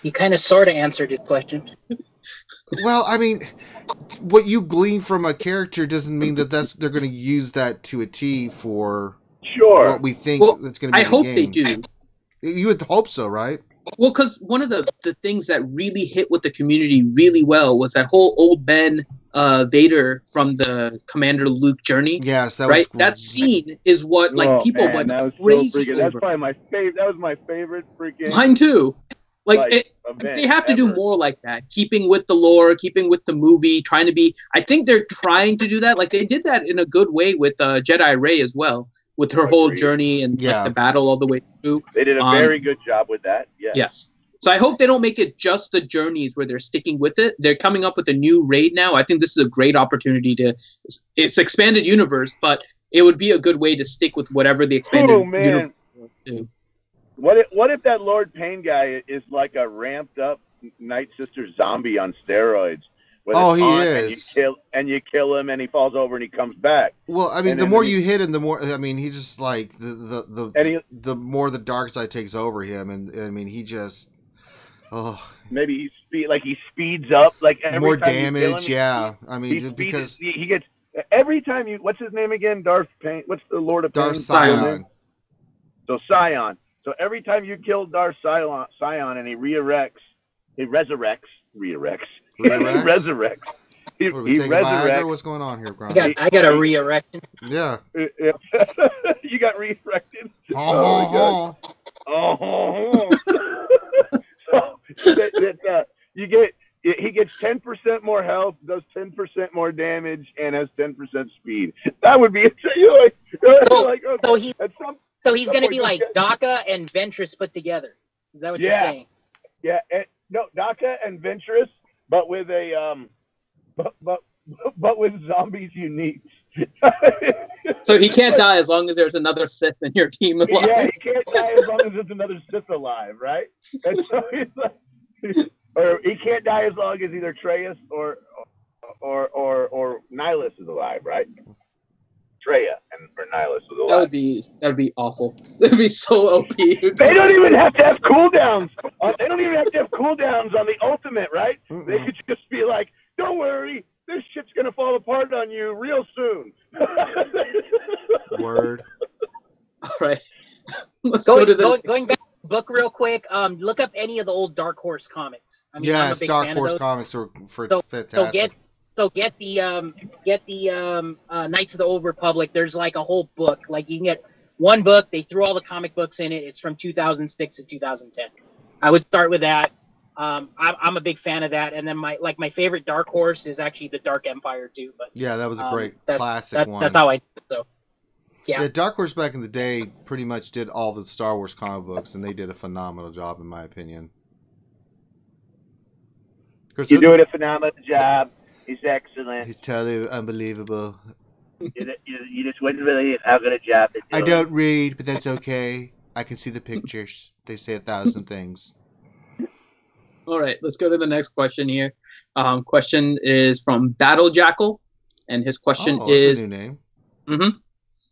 You kind of sort of answered his question. Well, I mean, what you glean from a character doesn't mean that they're going to use that to a T for what we think that's going to be. I hope they do. You would hope so, right? Well, because one of the things that really hit with the community really well was that whole old Ben Vader from the Commander Luke journey. Yes, that scene is what people went crazy over. That's probably my favorite. That was my favorite freaking. Mine too. They have to do more like that, keeping with the lore, keeping with the movie, trying to be. I think they're trying to do that. Like they did that in a good way with Jedi Rey as well, with her whole journey and the battle all the way through. They did a very good job with that. Yeah. Yes. So I hope they don't make it just the journeys where they're sticking with it. They're coming up with a new raid now. I think this is a great opportunity it's expanded universe, but it would be a good way to stick with whatever the expanded universe do. What if that Lord Payne guy is like a ramped up Night Sister zombie on steroids? He is. And you kill him, and he falls over, and he comes back. Well, I mean, the more you hit him, the more. I mean, he's just like the more the dark side takes over him, and I mean, he just. Oh. Maybe he speeds up like every more time damage. You kill him, I mean, because he gets every time you. What's his name again? Darth Payne. What's the Lord of Pain? Darth Scion. So Scion. So every time you kill Darth Scion and he resurrects. He resurrects. He resurrects. What's going on here, Brian? I got a re-erection. Yeah. You got re-erected. Oh. So he gets 10% more health, does 10% more damage, and has 10% speed. That would be So he's going to be like Daka and Ventress put together. Is that what you're saying? Yeah. No, Daka and Ventress, but with a but with zombies unique. So he can't die as long as there's another Sith in your team alive. Yeah, he can't die as long as there's another Sith alive, right? And so he's like, or he can't die as long as either Treia's or Nihilus is alive, right? Treia or Nihilus is alive. That would be awful. That would be so OP. They don't even have to have cooldowns. They don't even have to have cooldowns on the ultimate, right? Mm-mm. They could just be like, "Don't worry, this shit's gonna fall apart on you real soon." Word. All right. Let's go to the going back to the book real quick. Look up any of the old Dark Horse comics. I mean, yes, Dark Horse comics are fantastic. So get the Knights of the Old Republic. There's like a whole book. Like you can get one book. They threw all the comic books in it. It's from 2006 to 2010. I would start with that. I'm a big fan of that. And then my favorite Dark Horse is actually the Dark Empire too. But Yeah, that was a great classic one. That's how I so. Yeah, Dark Horse back in the day pretty much did all the Star Wars comic books, and they did a phenomenal job, in my opinion. You're doing a phenomenal job. He's excellent. He's totally unbelievable. You just wouldn't believe how good a job they do. I don't read, but that's okay. I can see the pictures. They say 1,000 things. All right, let's go to the next question here. Question is from Battle Jackal, and his question is, that's a new name. Mm-hmm.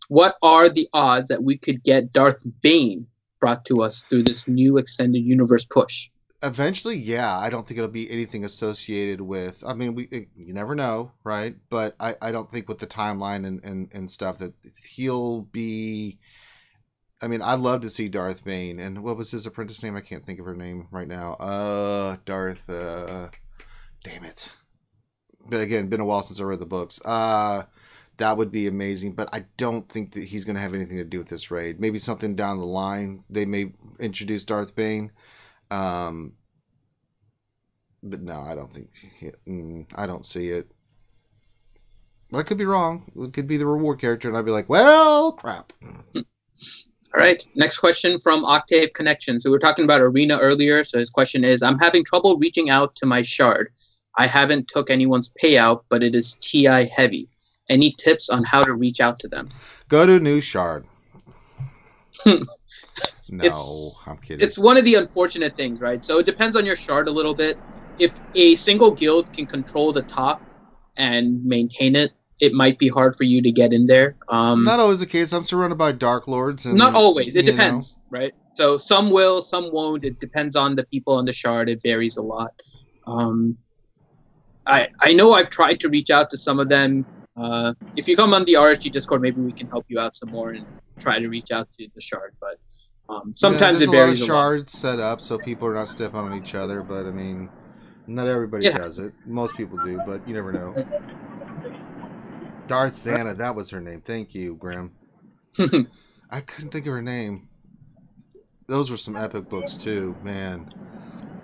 What are the odds that we could get Darth Bane brought to us through this new extended universe push? Eventually, yeah. I don't think it'll be anything associated with. I mean, you never know, right? But I don't think with the timeline and stuff that he'll be. I mean, I'd love to see Darth Bane. And what was his apprentice name? I can't think of her name right now. Darth. Damn it. But again, been a while since I read the books. That would be amazing, but I don't think that he's going to have anything to do with this raid. Maybe something down the line. They may introduce Darth Bane. But no, I don't think. I don't see it. But I could be wrong. It could be the reward character, and I'd be like, well, crap. All right. Next question from Octave Connection. So we were talking about Arena earlier. So his question is, I'm having trouble reaching out to my shard. I haven't took anyone's payout, but it is TI heavy. Any tips on how to reach out to them? Go to New Shard. No, I'm kidding. It's one of the unfortunate things, right? So it depends on your shard a little bit. If a single guild can control the top and maintain it, it might be hard for you to get in there. Not always the case. I'm surrounded by Dark Lords. And, not always. It depends, right? So some will, some won't. It depends on the people on the shard. It varies a lot. I know I've tried to reach out to some of them. If you come on the RSG Discord, maybe we can help you out some more and try to reach out to the shard. But sometimes it varies. There's a lot of shards set up so people are not stepping on each other. But I mean, not everybody does it. Most people do, but you never know. Darth Santa, that was her name. Thank you, Graham. I couldn't think of her name. Those were some epic books too, man.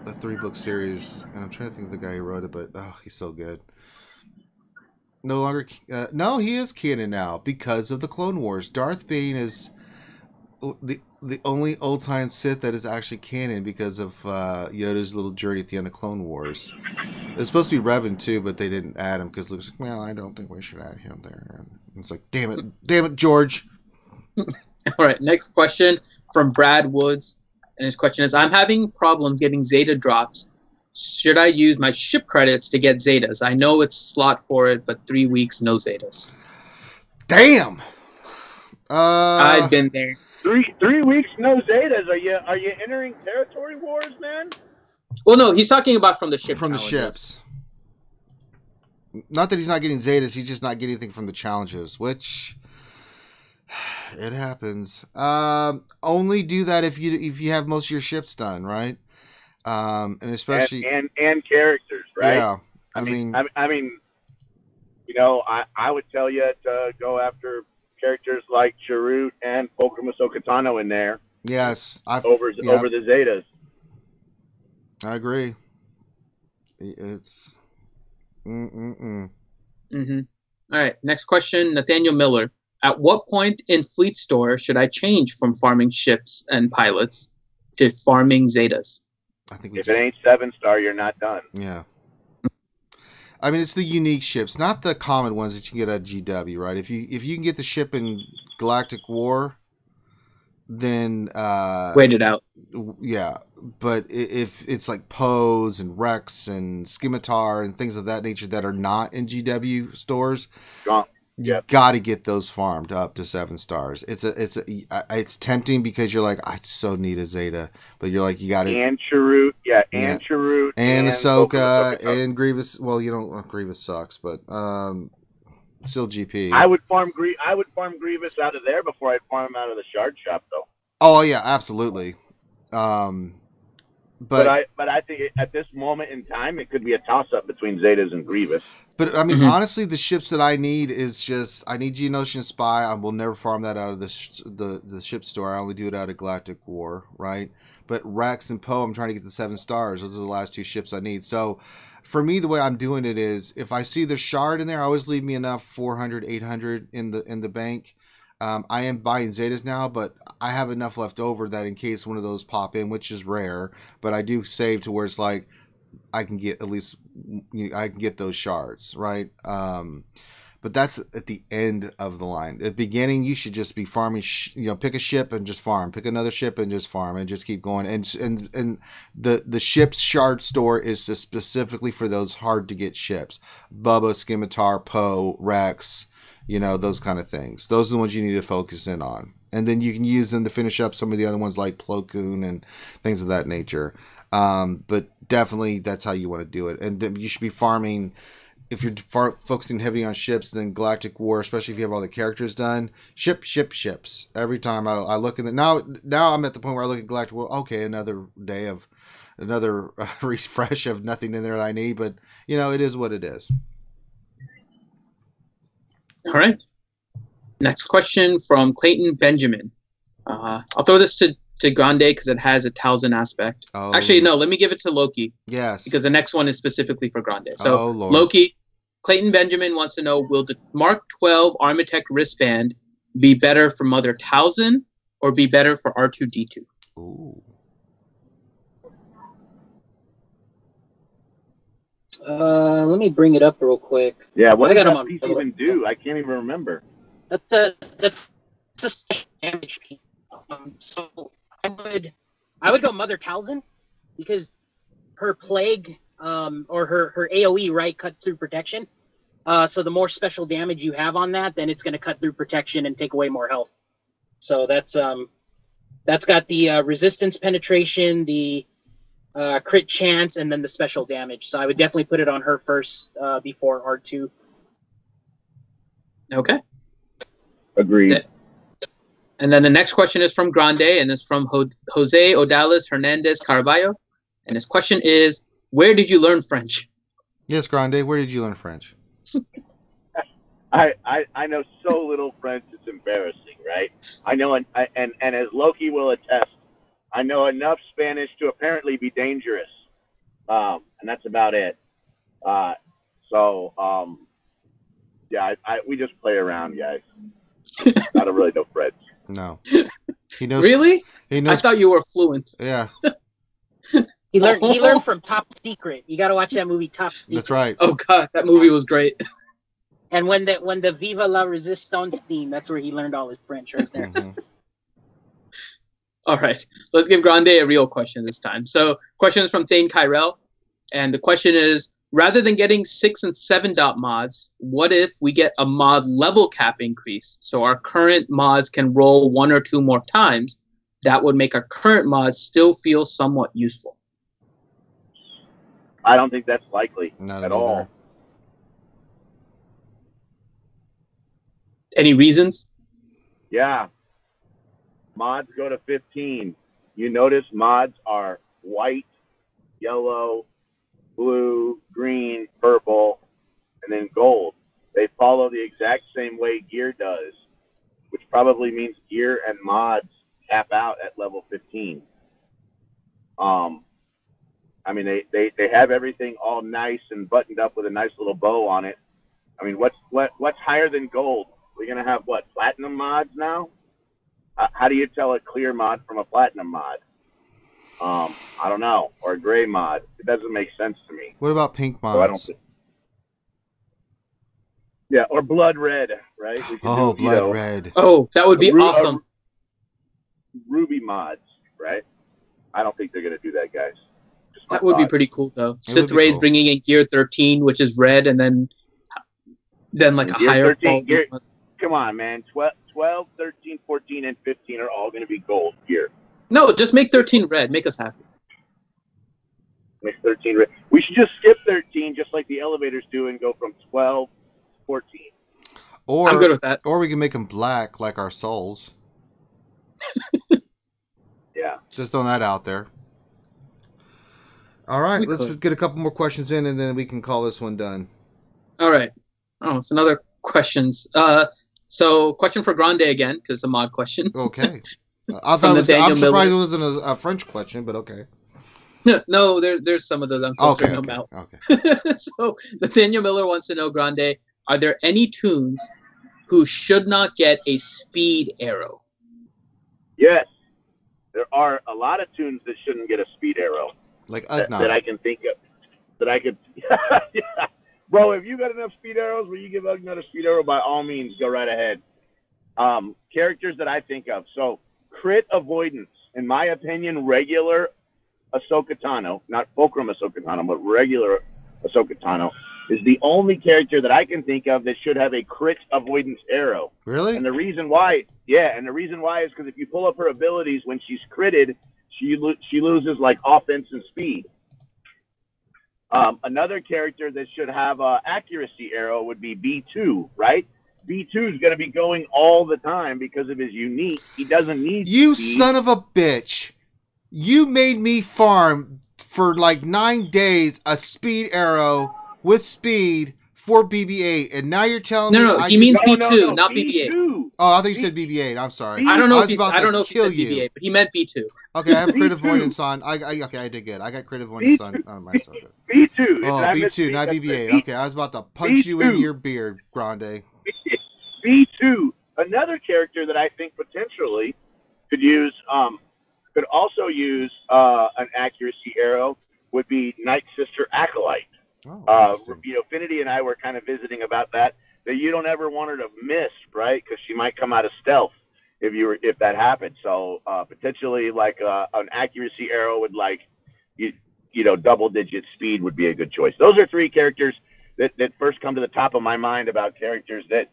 The 3-book series, and I'm trying to think of the guy who wrote it, but he's so good. No longer, no, he is canon now because of the Clone Wars. Darth Bane is the only old time Sith that is actually canon because of Yoda's little journey at the end of Clone Wars. It's supposed to be Revan too, but they didn't add him because Luke's like, well, I don't think we should add him there. And it's like, damn it, George. All right, next question from Brad Woods, and his question is: I'm having problems getting Zeta drops. Should I use my ship credits to get Zetas? I know it's slot for it, but 3 weeks, no Zetas. Damn. I've been there. 3 weeks, no Zetas. Are you entering territory wars, man? Well, no, he's talking about from the ship. From the ships. Not that he's not getting Zetas, he's just not getting anything from the challenges, which it happens. Only do that if you have most of your ships done, right? And especially and characters, right? Yeah, I mean, you know, I would tell you to go after characters like Chirrut and Pokemon Sokatano in there. Yes, over the Zetas. I agree. It's. All right, next question, Nathaniel Miller. At what point in Fleet Store should I change from farming ships and pilots to farming Zetas? I think if it ain't 7-star, you're not done. Yeah. I mean, it's the unique ships, not the common ones that you can get at GW, right? If you can get the ship in Galactic War, then wait it out. Yeah, but if it's like Pose and Rex and Scimitar and things of that nature that are not in GW stores, you got to get those farmed up to 7 stars. It's tempting because you're like, I so need a Zeta, but you're like, you got to. And Chirrut, and Chirrut, and Ahsoka, and Grievous. Well, you don't. Grievous sucks, but still GP. I would farm Grievous out of there before I'd farm him out of the Shard Shop, though. Oh yeah, absolutely. but I think at this moment in time, it could be a toss-up between Zetas and Grievous. But I mean, Mhm. honestly, the ships that I need is just I need Geonosian Spy. I will never farm that out of the ship store. I only do it out of Galactic War, right? But Rex and Poe, I'm trying to get the 7 stars. Those are the last 2 ships I need. So for me, the way I'm doing it is if I see the shard in there, I always leave me enough 400, 800 in the bank. I am buying Zetas now, but I have enough left over that in case one of those pop in, which is rare, but I do save to where it's like I can get at least I can get those shards, right? But that's at the end of the line. At the beginning, you should just be farming. Pick a ship and just farm. Pick another ship and just farm and just keep going. And the ship's shard store is specifically for those hard to get ships: Bubba, Scimitar, Poe, Rex. Those kind of things. Those are the ones you need to focus in on, and then you can use them to finish up some of the other ones like Plo Koon and things of that nature. But definitely that's how you want to do it. And you should be farming, if you're focusing heavily on ships, then Galactic War, especially if you have all the characters done, ships. Every time I look at it, now I'm at the point where I look at Galactic War, okay, another day of another refresh of nothing in there that I need, but it is what it is. All right. Next question from Clayton Benjamin. I'll throw this to Grande because it has a Talzin aspect. Oh. Actually, no, let me give it to Loki. Yes. Because the next one is specifically for Grande. So, Lord. Loki, Clayton Benjamin wants to know, will the Mark 12 Armitech wristband be better for Mother Talzin or be better for R2-D2? Ooh. Let me bring it up real quick. Yeah, what does got 'em that on piece both. even do? I can't even remember. That's a special damage piece. So I would go Mother Talzin because her plague or her AOE, right, cut through protection. So the more special damage you have on that, then it's going to cut through protection and take away more health. So that's got the resistance penetration, the crit chance, and then the special damage. So I would definitely put it on her first before R2. Okay. Agreed. And then the next question is from Grande, and it's from Jose Odalis Hernandez Carballo. And his question is, where did you learn French? Yes, Grande, where did you learn French? I know so little French, it's embarrassing, right? I know, and as Loki will attest, I know enough Spanish to apparently be dangerous, and that's about it. Yeah, we just play around, guys. I don't really know French. No. He knows. Really? He knows. I thought you were fluent. Yeah. He learned from Top Secret. You got to watch that movie, Top Secret. That's right. Oh God, that movie was great. And when the Viva la Resistance theme, that's where he learned all his French right there. Mm-hmm. All right, let's give Grande a real question this time. So, question is from Thane Kyrell, and the question is: rather than getting 6 and 7 dot mods, what if we get a mod level cap increase so our current mods can roll 1 or 2 more times? That would make our current mods still feel somewhat useful. I don't think that's likely Not at either. all. Any reasons? Yeah. Mods go to 15. You notice mods are white, yellow, blue, green, purple, and then gold. They follow the exact same way gear does, which probably means gear and mods cap out at level 15. I mean, they have everything all nice and buttoned up with a nice little bow on it. I mean, what's higher than gold? We're gonna have what, platinum mods now? How do you tell a clear mod from a platinum mod? I don't know, or a gray mod. It doesn't make sense to me. What about pink mods? So I don't think. Yeah, or blood red, right? We could Oh, do, blood red. Oh, that would be awesome. Ruby mods, right? I don't think they're gonna do that, guys. Just my That would be thought. pretty cool, though. would Sith be Ray's cool. bringing in Gear 13, which is red, and then like a Gear higher 13, quality. Come on, man. 12, 13, 14, and 15 are all going to be gold gear. No, just make 13 red. Make us happy. Make 13 red. We should just skip 13, just like the elevators do, and go from 12 to 14. Or, I'm good with that. Or we can make them black like our souls. Yeah. Just throwing that out there. All right, We let's could. just get a couple more questions in, and then we can call this one done. All right. Oh, it's another questions. So question for Grande again, because it's a mod question. Okay. I thought I'm surprised Miller. it wasn't a French question, but okay. No, there's some of those I'm filtering them out. Okay. So Nathaniel Miller wants to know, Grande, are there any toons who should not get a speed arrow? Yes, there are a lot of toons that shouldn't get a speed arrow. Like that I can think of. That I could. Yeah. Bro, if you got enough speed arrows where you give Ugnaught a speed arrow, by all means, go right ahead. Characters that I think of. So, crit avoidance. In my opinion, regular Ahsoka Tano, not Fulcrum Ahsoka Tano, but regular Ahsoka Tano, is the only character that I can think of that should have a crit avoidance arrow. Really? And the reason why, is because if you pull up her abilities, when she's critted, she loses like offense and speed. Another character that should have a accuracy arrow would be B2, right? B2 is going to be going all the time because of his unique. He doesn't need You speed. son of a bitch. You made me farm for like 9 days a speed arrow with speed for BB-8, and now you're telling me he means B2, not BB-8. Oh, I thought you said BB-8. I'm sorry. I don't know if he said you. BB-8, but he meant B2. Okay, I have crit avoidance on. Okay, I did good. I got crit avoidance on my Ahsoka. B2. Oh, B2, not BB-8. Okay, I was about to punch you in your beard, Grande. B2. Another character that I think potentially could use, could also use an accuracy arrow would be Night Sister Acolyte. Finity and I were kind of visiting about that you don't ever want her to miss, right? Because she might come out of stealth if that happened. So potentially like an accuracy arrow with like double-digit speed would be a good choice. Those are three characters that first come to the top of my mind about characters that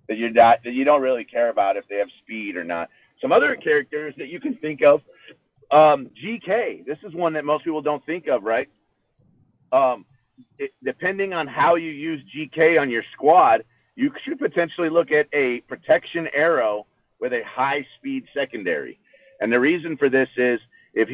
you don't really care about if they have speed or not. Some other characters that you can think of, GK. This is one that most people don't think of, right? Depending on how you use GK on your squad, you should potentially look at a protection arrow with a high speed secondary. And the reason for this is if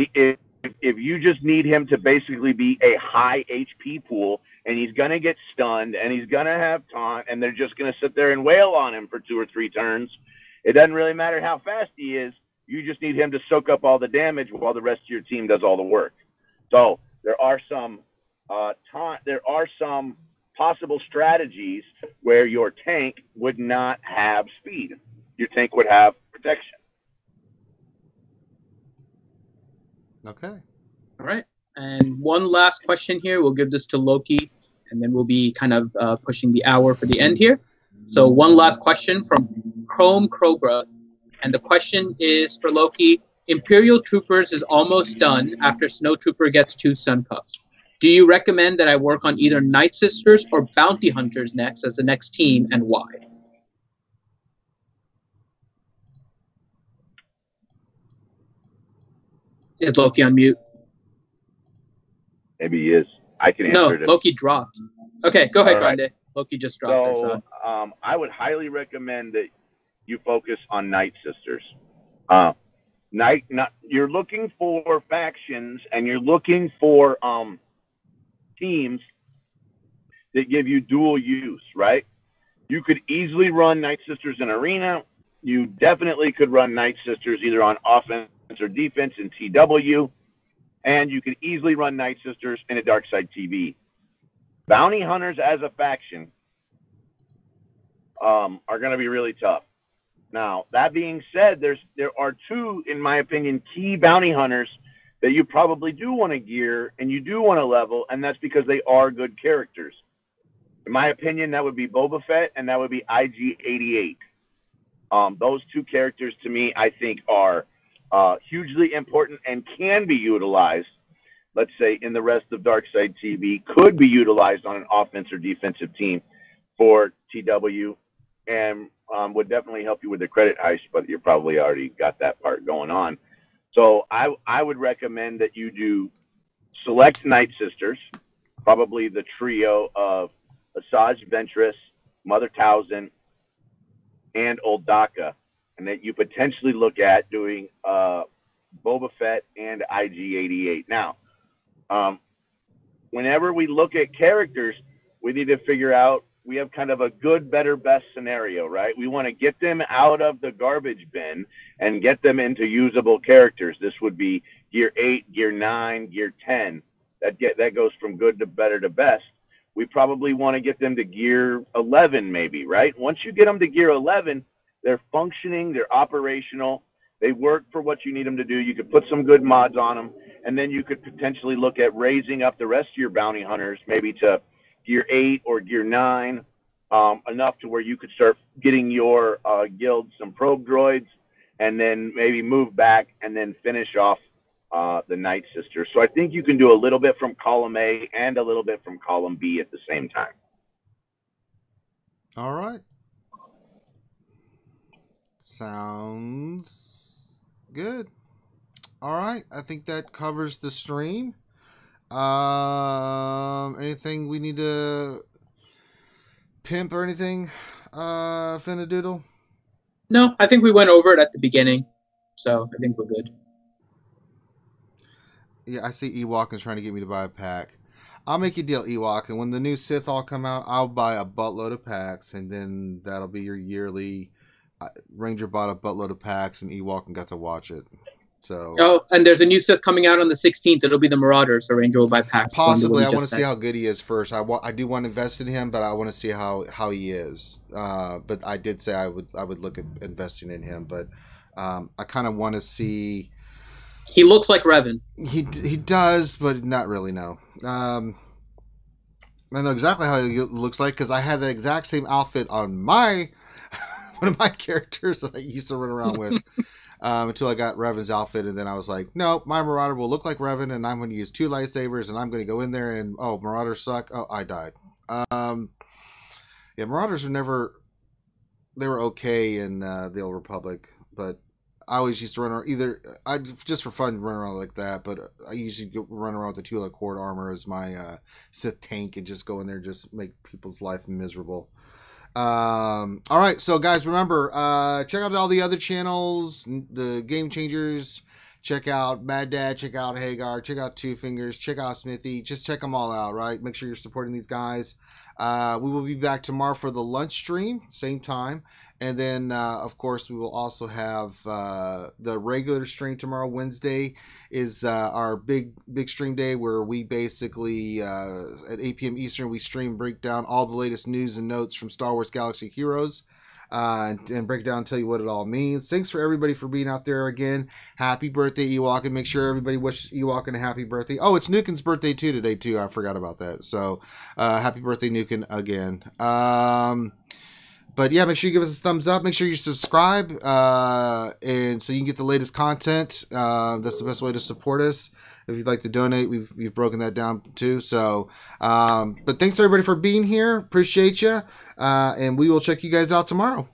you just need him to basically be a high HP pool, and he's going to get stunned and he's going to have taunt, and they're just going to sit there and wail on him for 2 or 3 turns, it doesn't really matter how fast he is. You just need him to soak up all the damage while the rest of your team does all the work. So there are some possible strategies where your tank would not have speed. Your tank would have protection. Okay. All right. And one last question here. We'll give this to Loki, and then we'll be kind of pushing the hour for the end here. So one last question from Chrome Cobra. And the question is for Loki. Imperial Troopers is almost done after Snow Trooper gets 2 Sun Puffs. Do you recommend that I work on either Night Sisters or Bounty Hunters next as the next team, and why? Is Loki on mute? Maybe he is. I can answer it. No, Loki dropped. Okay, go ahead, Grande. Loki just dropped. So I would highly recommend that you focus on Night Sisters. You're looking for factions, and you're looking for teams that give you dual use, right? You could easily run Night Sisters in Arena. You definitely could run Night Sisters either on offense or defense in TW, and you could easily run Night Sisters in a Darkside TV. Bounty Hunters as a faction are going to be really tough. Now, that being said, there are 2, in my opinion, key Bounty Hunters that you probably do want to gear and you do want to level, and that's because they are good characters. In my opinion, that would be Boba Fett and that would be IG-88. Those 2 characters, to me, I think are hugely important and can be utilized, let's say, in the rest of Darkside TV, could be utilized on an offense or defensive team for TW, and would definitely help you with the credit heist, but you probably already got that part going on. So I would recommend that you do select Night Sisters, probably the trio of Asajj Ventress, Mother Towson, and Old Daka, and that you potentially look at doing Boba Fett and IG-88. Now, whenever we look at characters, we need to figure out, we have kind of a good, better, best scenario, right? We want to get them out of the garbage bin and get them into usable characters. This would be gear 8, gear 9, gear 10. That goes from good to better to best. We probably want to get them to gear 11 maybe, right? Once you get them to gear 11, they're functioning, they're operational, they work for what you need them to do. You could put some good mods on them, and then you could potentially look at raising up the rest of your bounty hunters, maybe to gear 8 or gear 9, enough to where you could start getting your guild some probe droids, and then maybe move back and then finish off the Night Sister. So I think you can do a little bit from column A and a little bit from column B at the same time. All right. Sounds good. All right. I think that covers the stream. Anything we need to pimp or anything, Finadoodle? No, I think we went over it at the beginning, so I think we're good. Yeah, I see Ewok is trying to get me to buy a pack. I'll make you a deal, Ewok, and when the new Sith all come out, I'll buy a buttload of packs, and then that'll be your yearly. Ranger bought a buttload of packs, and Ewok got to watch it. So. Oh, and there's a new Sith coming out on the 16th. It'll be the Marauders, so Ranger will buy packs. Possibly, I want to see how good he is first. I do want to invest in him, but I want to see how he is. But I did say I would look at investing in him, but I kind of want to see. He looks like Revan. He does, but not really. No. I know exactly how he looks like because I had the exact same outfit on my one of my characters that I used to run around with. Until I got Revan's outfit, and then I was like, no, my Marauder will look like Revan, and I'm going to use 2 lightsabers, and I'm going to go in there, and, oh, Marauders suck. Oh, I died. Yeah, Marauders were never, they were okay in the Old Republic, but I always used to run around, just for fun, run around like that, but I usually run around with the 2 cord armor as my Sith tank, and just go in there and just make people's life miserable. All right, so guys, remember, check out all the other channels, the Game Changers, check out Mad Dad, check out Hagar, check out Two Fingers, check out Smithy, just check them all out, right? Make sure you're supporting these guys. We will be back tomorrow for the lunch stream, same time. And then, of course, we will also have the regular stream tomorrow. Wednesday is our big stream day where we basically, at 8 p.m. Eastern, we stream break down all the latest news and notes from Star Wars Galaxy Heroes. And break down and tell you what it all means. Thanks for everybody for being out there again. Happy birthday, Ewok, and make sure everybody wishes Ewok a happy birthday. Oh, it's Nukin's birthday today too. I forgot about that. So, happy birthday, Nukin, again. But yeah, make sure you give us a thumbs up. Make sure you subscribe, and so you can get the latest content. That's the best way to support us. If you'd like to donate, we've broken that down too. So, but thanks everybody for being here. Appreciate you, and we will check you guys out tomorrow.